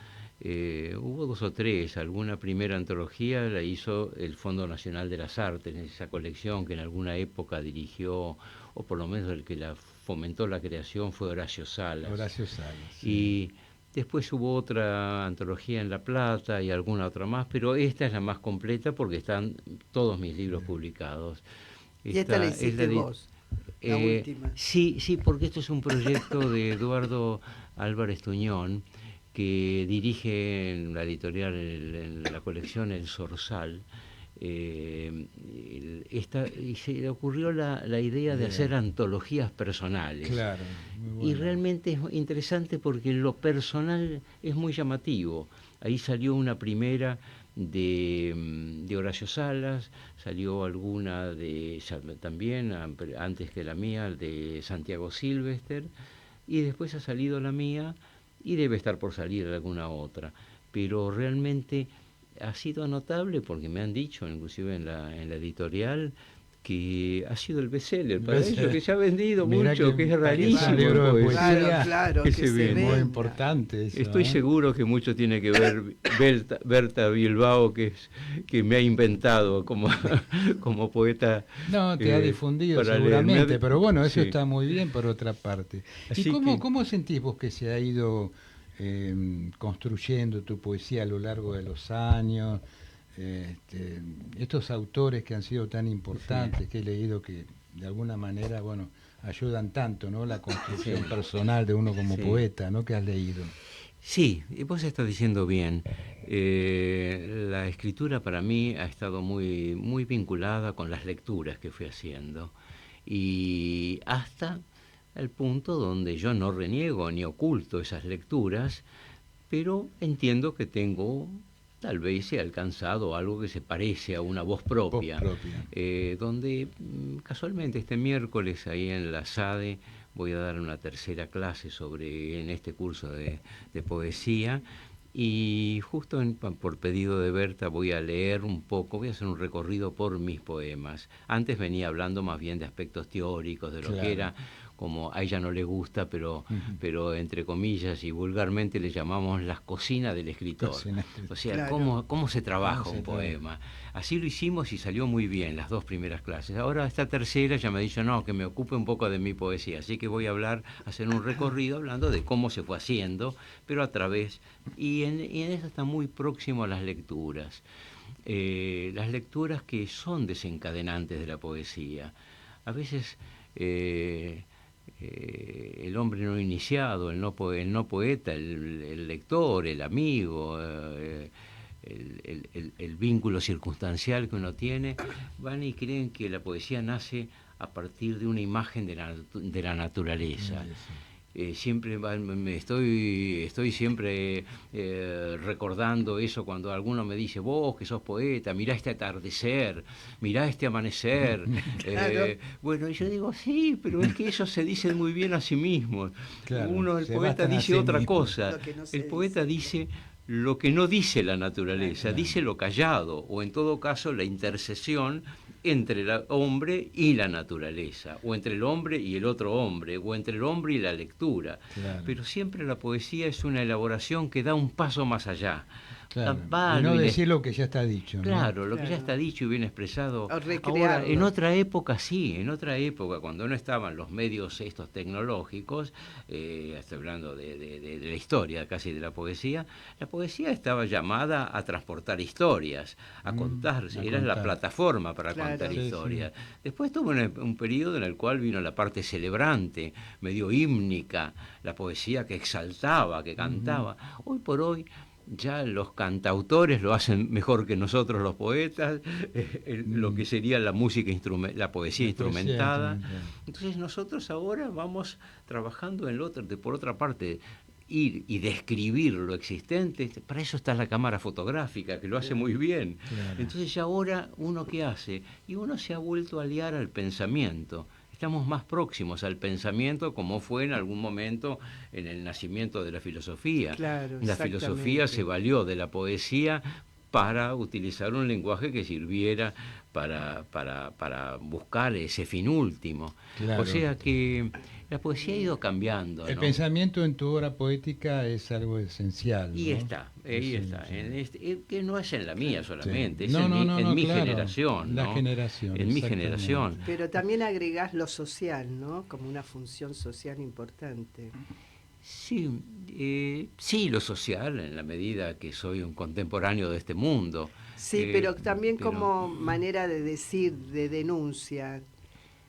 N: Hubo 2 o 3, alguna primera antología la hizo el Fondo Nacional de las Artes, en esa colección que en alguna época dirigió, o por lo menos el que la fomentó la creación fue Horacio Salas. Y después hubo otra antología en La Plata y alguna otra más, pero esta es la más completa porque están todos mis libros publicados.
I: ¿Y esta la hiciste vos? La última.
N: Sí, porque esto es un proyecto de Eduardo Álvarez Tuñón, que dirige en la editorial, en la colección El Zorzal, y se le ocurrió la idea de hacer antologías personales. Claro, muy bueno. Y realmente es interesante porque lo personal es muy llamativo. Ahí salió una primera de Horacio Salas, salió alguna también, antes que la mía, de Santiago Silvester, y después ha salido la mía, y debe estar por salir alguna otra, pero realmente ha sido notable porque me han dicho, inclusive en la editorial, que ha sido el bestseller para ellos, que se ha vendido mucho, que es rarísimo.
I: Claro, que se ve.
H: Muy importante eso,
N: Estoy seguro que mucho tiene que ver Berta Bilbao, que me ha inventado como poeta.
H: No, te ha difundido seguramente, pero bueno, eso está muy bien por otra parte. ¿Y cómo sentís vos que se ha ido construyendo tu poesía a lo largo de los años? Estos autores que han sido tan importantes, que he leído que de alguna manera, ayudan tanto, ¿no? La construcción personal de uno como poeta, ¿no? Que has leído.
N: Sí, y vos estás diciendo bien. La escritura para mí ha estado muy, muy vinculada con las lecturas que fui haciendo, y hasta el punto donde yo no reniego ni oculto esas lecturas, pero entiendo que tal vez he alcanzado algo que se parece a una voz propia. Donde casualmente este miércoles ahí en la SADE voy a dar una tercera clase en este curso de poesía, y justo por pedido de Berta voy a leer un poco, voy a hacer un recorrido por mis poemas. Antes venía hablando más bien de aspectos teóricos, de lo que era como a ella no le gusta, pero entre comillas y vulgarmente le llamamos las cocinas del escritor. O sea,
H: Claro.
N: cómo se trabaja
H: ¿Cómo se
N: un poema. Así lo hicimos y salió muy bien las 2 primeras clases. Ahora esta tercera ya me ha dicho, no, que me ocupe un poco de mi poesía, así que voy a hacer un recorrido hablando de cómo se fue haciendo, pero a través, y en eso está muy próximo a las lecturas. Las lecturas que son desencadenantes de la poesía. A veces el hombre no iniciado, el no poeta, el lector, el amigo, el vínculo circunstancial que uno tiene, van y creen que la poesía nace a partir de una imagen de la naturaleza. Siempre estoy siempre recordando eso cuando alguno me dice, vos que sos poeta, mirá este atardecer, mirá este amanecer.
H: Claro.
N: Bueno, y yo digo, sí, pero es que ellos se dicen muy bien a sí mismos.
H: Claro,
N: El
H: se
N: poeta
H: bastan a
N: dice
H: sí
N: otra
H: mismos.
N: cosa. El poeta dice lo que no dice la naturaleza, dice lo callado, o en todo caso la intercesión entre el hombre y la naturaleza, o entre el hombre y el otro hombre, o entre el hombre y la lectura.
H: Claro.
N: Pero siempre la poesía es una elaboración que da un paso más allá.
H: Claro.
N: Va
H: Y no
N: lo
H: decir lo que ya está dicho, ¿no?
N: Claro, lo que ya está dicho y bien expresado.
I: O recrearlo.
N: Ahora, en otra época sí, en otra época, cuando no estaban los medios estos tecnológicos, estoy hablando de la historia, casi de la poesía estaba llamada a transportar historias, a contarse, era la plataforma para contar historias. Después tuvo un periodo en el cual vino la parte celebrante, medio hímnica, la poesía que exaltaba, que cantaba. Hoy por hoy ya los cantautores lo hacen mejor que nosotros los poetas, lo que sería la música, la poesía instrumentada. Entonces nosotros ahora vamos trabajando por otra parte, ir y describir lo existente. Para eso está la cámara fotográfica, que lo hace muy bien. Entonces ya ahora uno ¿qué hace? Y uno se ha vuelto a aliar al pensamiento. Estamos más próximos al pensamiento, como fue en algún momento en el nacimiento de la filosofía. La filosofía se valió de la poesía para utilizar un lenguaje que sirviera para buscar ese fin último.
H: Claro.
N: O sea que la poesía ha ido cambiando.
H: El
N: ¿no?
H: pensamiento en tu obra poética es algo esencial, ¿no?
N: Y ahí está. Que no es en la mía solamente, es
H: No,
N: en mi
H: claro.
N: generación.
H: La
N: ¿no?
H: generación.
N: En mi generación.
I: Pero también agregás lo social, ¿no? Como una función social importante.
N: Sí, lo social, en la medida que soy un contemporáneo de este mundo.
I: Sí, pero también como manera de decir, de denuncia.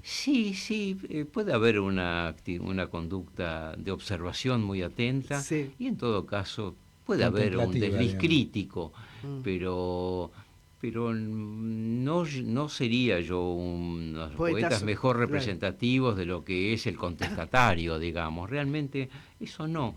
N: Sí, puede haber una conducta de observación muy atenta y en todo caso puede haber un desliz crítico, pero no sería yo uno de los poetas mejor representativos de lo que es el contestatario, digamos. Realmente eso no.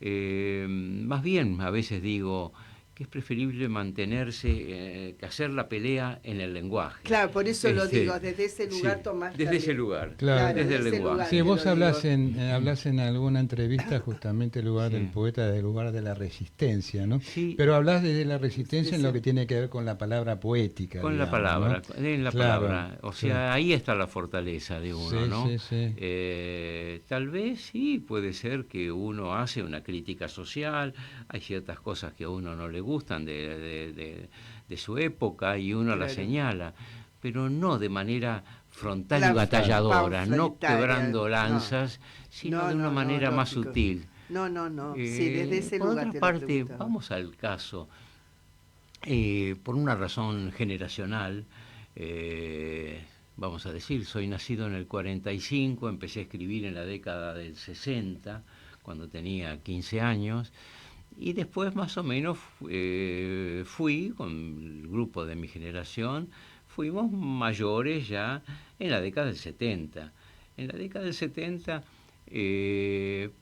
N: Más bien a veces digo que es preferible mantenerse que hacer la pelea en el lenguaje.
I: Claro, por eso lo digo, desde ese lugar tomás.
N: Desde ese lugar,
H: claro,
N: desde el lenguaje.
H: Sí, vos hablás en alguna entrevista justamente el lugar del poeta, del lugar de la resistencia, ¿no?
N: Sí.
H: Pero hablás desde la resistencia en lo que tiene que ver con la palabra poética.
N: Con
H: digamos,
N: la palabra,
H: ¿no?
N: en la palabra. O sea, ahí está la fortaleza de uno, ¿no? Tal vez sí, puede ser que uno hace una crítica social, hay ciertas cosas que a uno no le gustan de su época y uno la señala, pero no de manera frontal y batalladora, no quebrando lanzas, sino de una manera más sutil.
I: No, sí, desde ese
N: por
I: lugar.
N: Por otra parte, vamos al caso, por una razón generacional, vamos a decir, soy nacido en el 45, empecé a escribir en la década del 60, cuando tenía 15 años, y después más o menos fui con el grupo de mi generación, fuimos mayores ya en la década del 70. En la década del 70,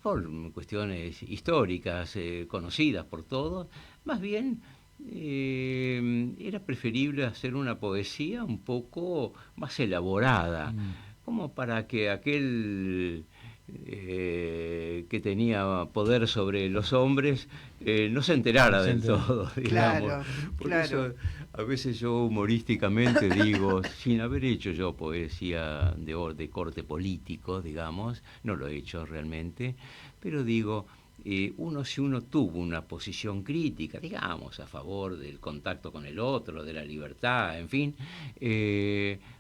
N: por cuestiones históricas conocidas por todos, más bien era preferible hacer una poesía un poco más elaborada, como para que aquel que tenía poder sobre los hombres, no se enterara del todo, digamos.
I: Claro,
N: Por
I: claro.
N: eso a veces yo humorísticamente digo, sin haber hecho yo poesía de corte político, digamos, no lo he hecho realmente, pero digo, si uno tuvo una posición crítica, digamos, a favor del contacto con el otro, de la libertad, en fin,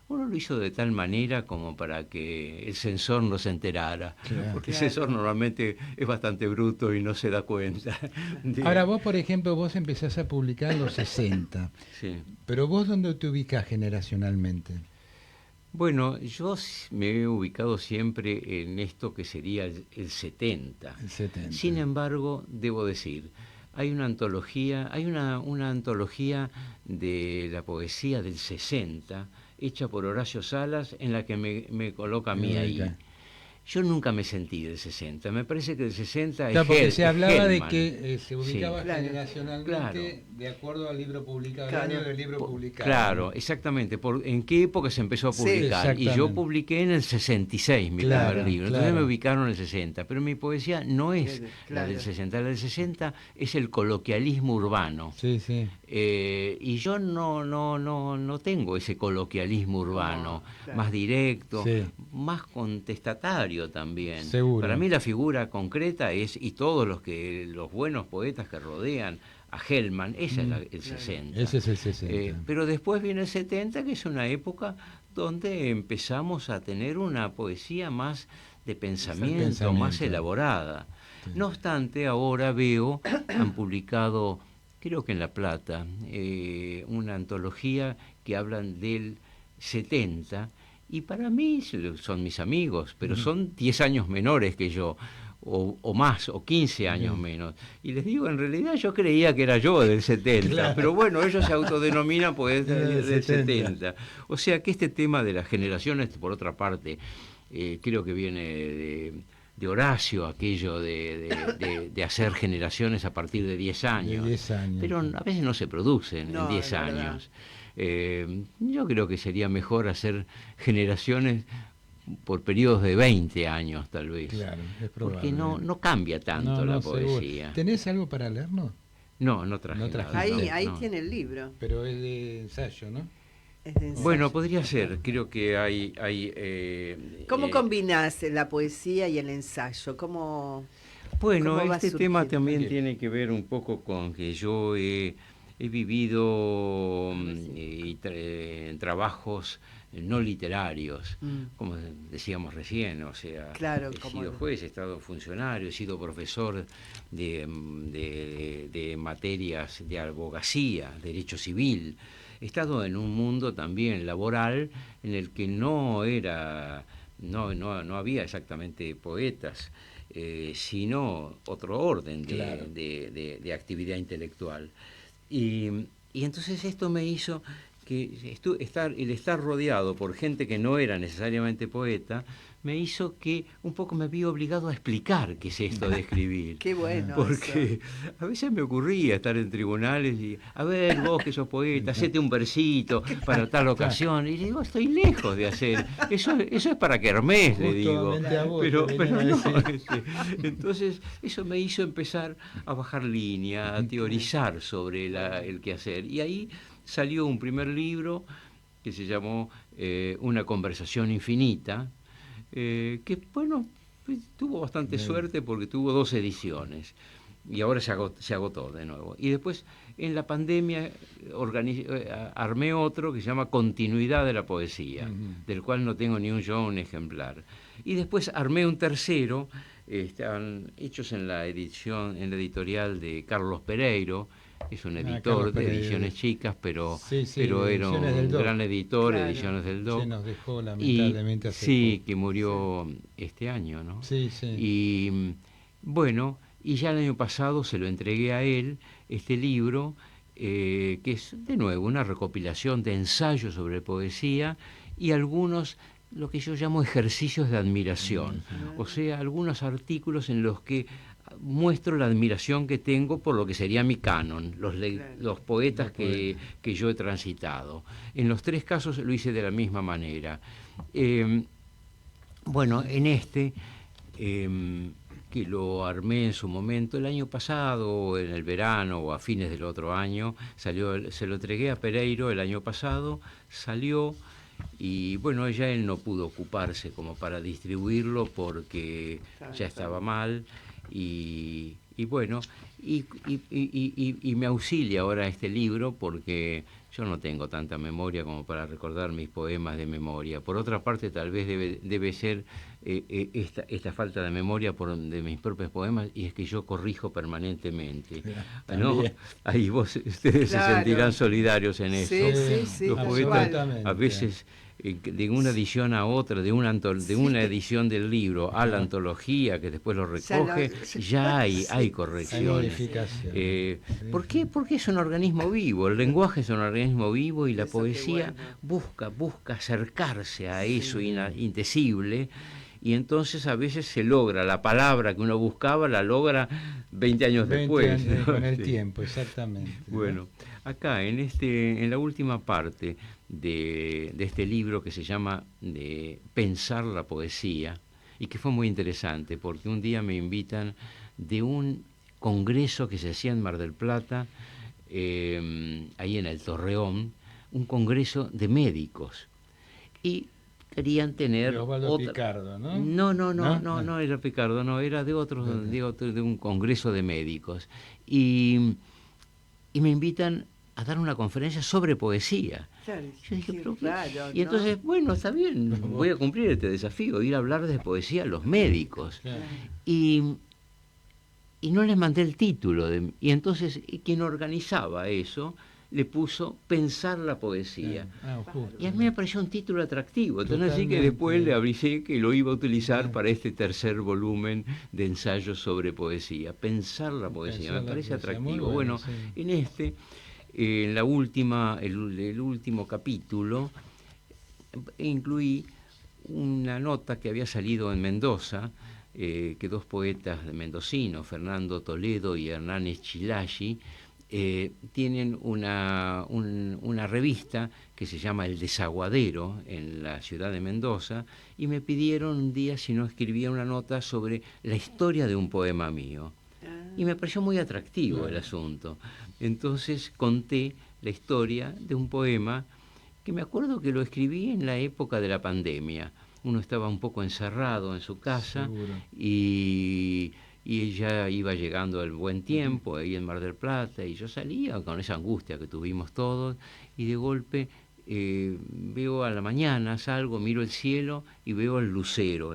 N: uno lo hizo de tal manera como para que el censor no se enterara, porque el censor normalmente es bastante bruto y no se da cuenta.
H: Ahora vos, por ejemplo, vos empezás a publicar en los 60,
N: Sí.
H: pero vos ¿dónde te ubicás generacionalmente?
N: Bueno, yo me he ubicado siempre en esto que sería el 70.
H: El 70.
N: Sin embargo, debo decir, hay una antología, una antología de la poesía del 60, hecha por Horacio Salas, en la que me coloca a mí ahí. Yo nunca me sentí del 60, me parece que el 60
H: Claro,
N: es
H: porque se hablaba de
N: Hellman.
H: que se ubicaba
N: Sí.
H: generacionalmente
N: Claro.
H: de acuerdo al libro publicado,
I: Claro.
H: el año del libro publicado.
N: Claro, exactamente. ¿En qué época se empezó a
H: Sí,
N: publicar? Y yo
H: exactamente.
N: publiqué en el 66 mi
H: Claro,
N: primer libro. Entonces
H: claro.
N: me ubicaron en el 60. Pero mi poesía no es la
I: Claro.
N: del 60. La del 60 es el coloquialismo urbano.
H: Sí, sí.
N: Y yo no tengo ese coloquialismo urbano,
I: claro.
N: más directo,
H: Sí.
N: más contestatario también.
H: Seguro.
N: Para mí la figura concreta es, y todos los buenos poetas que rodean a Hellman, ese es el 60.
H: Ese es el 60.
N: Pero después viene el 70, que es una época donde empezamos a tener una poesía más de pensamiento, más elaborada. No obstante, ahora veo, han publicado, creo que en La Plata, una antología que hablan del 70, y para mí son mis amigos, pero son 10 años menores que yo, o más, o 15 años menos. Y les digo, en realidad yo creía que era yo del 70,
H: Claro.
N: pero bueno, ellos se autodenominan pues
H: Del
N: del
H: 70.
N: 70. O sea que este tema de las generaciones, por otra parte, creo que viene de Horacio, aquello de hacer generaciones a partir de 10 años.
H: De 10 años.
N: Pero a veces no se producen
I: No,
N: en 10
I: es verdad.
N: años. Yo creo que sería mejor hacer generaciones por periodos de 20 años, tal vez.
H: Claro, es probable.
N: Porque no cambia tanto la
H: seguro.
N: poesía.
H: ¿Tenés algo para leernos?
N: No traje.
H: No traje.
N: nada,
I: Ahí
N: no.
I: tiene el libro.
H: Pero es de ensayo, ¿no?
I: Es de ensayo.
N: Bueno, podría ser. Creo que hay
I: ¿Cómo combinás la poesía y el ensayo?
N: Bueno,
I: cómo va
N: este tema
I: surgiendo?
N: también tiene que ver un poco con que yo he vivido en trabajos no literarios, como decíamos recién, o sea,
I: Claro,
N: he
I: como
N: sido juez, he estado funcionario, he sido profesor de materias de abogacía, derecho civil, he estado en un mundo también laboral en el que no había exactamente poetas, sino otro orden
H: Claro.
N: de actividad intelectual. Y entonces esto me hizo que el estar rodeado por gente que no era necesariamente poeta, me hizo que un poco me vi obligado a explicar qué es esto de escribir.
I: Qué bueno.
N: Porque a veces me ocurría estar en tribunales y, a ver, vos que sos poeta, hacete un versito para tal ocasión. Y le digo, estoy lejos de hacer. Eso es para Kermés, le digo.
H: Justamente a vos
N: Pero
H: te venían a
N: no.
H: decir.
N: Entonces, eso me hizo empezar a bajar línea, a teorizar sobre el quehacer. Y ahí salió un primer libro que se llamó Una conversación infinita, que, bueno, pues, tuvo bastante suerte porque tuvo 2 ediciones y ahora se agotó de nuevo. Y después, en la pandemia, armé otro que se llama Continuidad de la Poesía, del cual no tengo ni un ejemplar. Y después armé un tercero, están hechos en la editorial de Carlos Pereiro, es un editor
H: Carlos
N: de
H: Pereiro.
N: Ediciones Chicas, pero
H: Sí,
N: era
H: Ediciones del
N: un
H: Doc.
N: gran editor,
I: Claro.
N: Ediciones del Doc.
H: Se nos dejó lamentablemente hace
N: Sí,
H: poco.
N: que murió este año, ¿no?
H: Sí, sí.
N: Y bueno, y ya el año pasado se lo entregué a él, este libro, que es de nuevo una recopilación de ensayos sobre poesía y algunos, lo que yo llamo ejercicios de admiración, o sea, algunos artículos en los que muestro la admiración que tengo por lo que sería mi canon, los poetas que yo he transitado. En los 3 casos lo hice de la misma manera. Bueno, en este que lo armé en su momento el año pasado, en el verano o a fines del otro año. Salió, se lo entregué a Pereiro el año pasado, salió y bueno, ya él no pudo ocuparse como para distribuirlo porque ya estaba mal y bueno, y me auxilia ahora este libro porque yo no tengo tanta memoria como para recordar mis poemas de memoria. Por otra parte, tal vez debe ser esta falta de memoria de mis propios poemas, y es que yo corrijo permanentemente. ¿No? Ahí ustedes se sentirán solidarios en eso.
I: Sí,
N: los poetas a veces de una edición a otra, de una edición del libro a la antología que después lo recoge, ya hay correcciones. ¿Por qué? Porque es un organismo vivo, el lenguaje es un organismo vivo y la poesía busca acercarse a eso indecible, y entonces a veces se logra, la palabra que uno buscaba la logra 20 años después.
H: ¿No? Con el tiempo, exactamente.
N: Bueno, acá en la última parte de este libro que se llama de Pensar la poesía, y que fue muy interesante porque un día me invitan de un congreso que se hacía en Mar del Plata, ahí en el Torreón, un congreso de médicos, y querían tener
H: Osvaldo Picardo, ¿no?
N: No era Picardo, no, era de un congreso de médicos, y me invitan a dar una conferencia sobre poesía.
I: Claro,
N: yo dije, pero
I: claro,
N: y entonces, bueno, está bien, voy a cumplir este desafío, ir a hablar de poesía a los médicos. Claro. Y no les mandé el título, y entonces quien organizaba eso le puso Pensar la poesía. Y a mí me pareció un título atractivo, entonces así que después le avisé que lo iba a utilizar para este tercer volumen de ensayos sobre poesía. Pensar la poesía, me parece atractivo. Bueno, en en la última, el último capítulo, incluí una nota que había salido en Mendoza, que dos poetas mendocinos, Fernando Toledo y Hernán Eschilachi, tienen una revista que se llama El Desaguadero en la ciudad de Mendoza, y me pidieron un día si no escribía una nota sobre la historia de un poema mío. Y me pareció muy atractivo el asunto. Entonces conté la historia de un poema que me acuerdo que lo escribí en la época de la pandemia. Uno estaba un poco encerrado en su casa y ya iba llegando el buen tiempo ahí en Mar del Plata, y yo salía con esa angustia que tuvimos todos, y de golpe veo a la mañana, salgo, miro el cielo y veo el lucero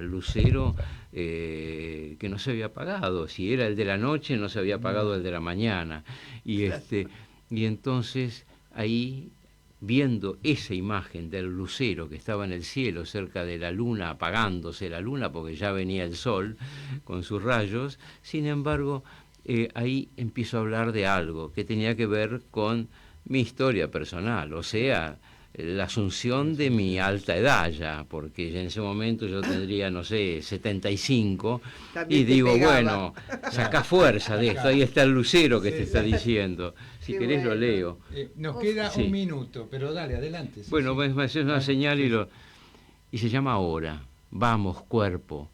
N: que no se había apagado. Si era el de la noche, no se había apagado el de la mañana. Y entonces ahí, viendo esa imagen del lucero que estaba en el cielo cerca de la luna, apagándose la luna porque ya venía el sol con sus rayos, sin embargo, ahí empiezo a hablar de algo que tenía que ver con mi historia personal, o sea, la asunción de mi alta edad ya, porque ya en ese momento yo tendría, no sé, 75, y digo, bueno, sacá fuerza de esto, ahí está el lucero que te está diciendo. Si querés lo leo.
H: Nos queda un minuto, pero dale, adelante.
N: Bueno, me haces una señal y se llama Ahora. Vamos, cuerpo,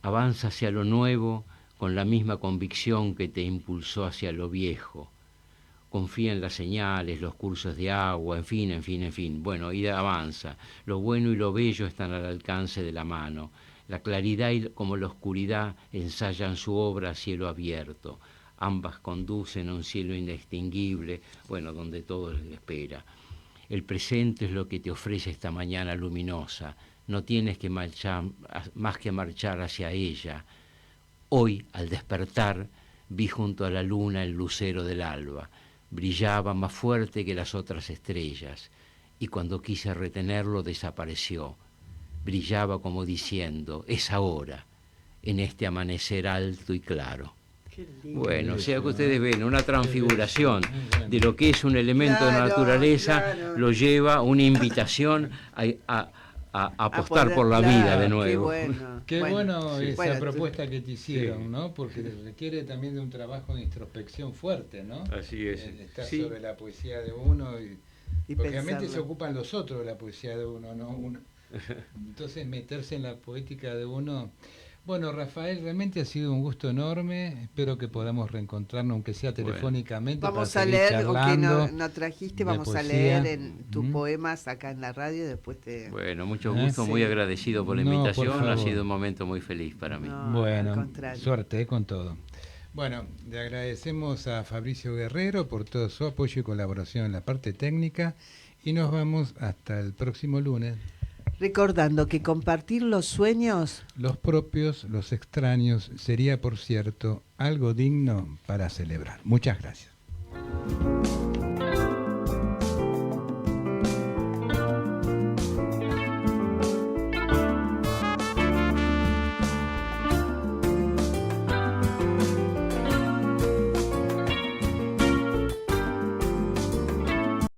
N: avanza hacia lo nuevo con la misma convicción que te impulsó hacia lo viejo. Confía en las señales, los cursos de agua, en fin. Bueno, y avanza. Lo bueno y lo bello están al alcance de la mano. La claridad como la oscuridad ensayan su obra a cielo abierto. Ambas conducen a un cielo indistinguible, bueno, donde todo espera. El presente es lo que te ofrece esta mañana luminosa. No tienes que marchar, más que marchar hacia ella. Hoy, al despertar, vi junto a la luna el lucero del alba. Brillaba más fuerte que las otras estrellas, y cuando quise retenerlo desapareció. Brillaba como diciendo, es ahora, en este amanecer alto y claro. Bueno, o sea que ustedes ven una transfiguración de lo que es un elemento de la naturaleza, lo lleva a una invitación a apostar por la vida de nuevo.
H: Qué bueno esa propuesta que te hicieron, ¿no? Porque requiere también de un trabajo de introspección fuerte, ¿no?
N: Así es.
H: Estar sobre la poesía de uno y porque realmente se ocupan los otros de la poesía de uno, ¿no? Entonces meterse en la poética de uno. Bueno, Rafael, realmente ha sido un gusto enorme. Espero que podamos reencontrarnos, aunque sea telefónicamente.
I: Vamos
H: para
I: a
H: seguir
I: leer,
H: charlando
I: aunque no trajiste,
H: de
I: vamos a
H: poesía.
I: leer tus poemas acá en la radio y después te...
O: Bueno, mucho gusto, muy agradecido por la
H: No,
O: invitación,
H: por
O: ha
H: favor.
O: sido un momento muy feliz para mí.
H: Bueno, suerte con todo. Bueno, le agradecemos a Fabricio Guerrero por todo su apoyo y colaboración en la parte técnica y nos vamos hasta el próximo lunes.
I: Recordando que compartir los sueños,
H: los propios, los extraños, sería, por cierto, algo digno para celebrar. Muchas gracias.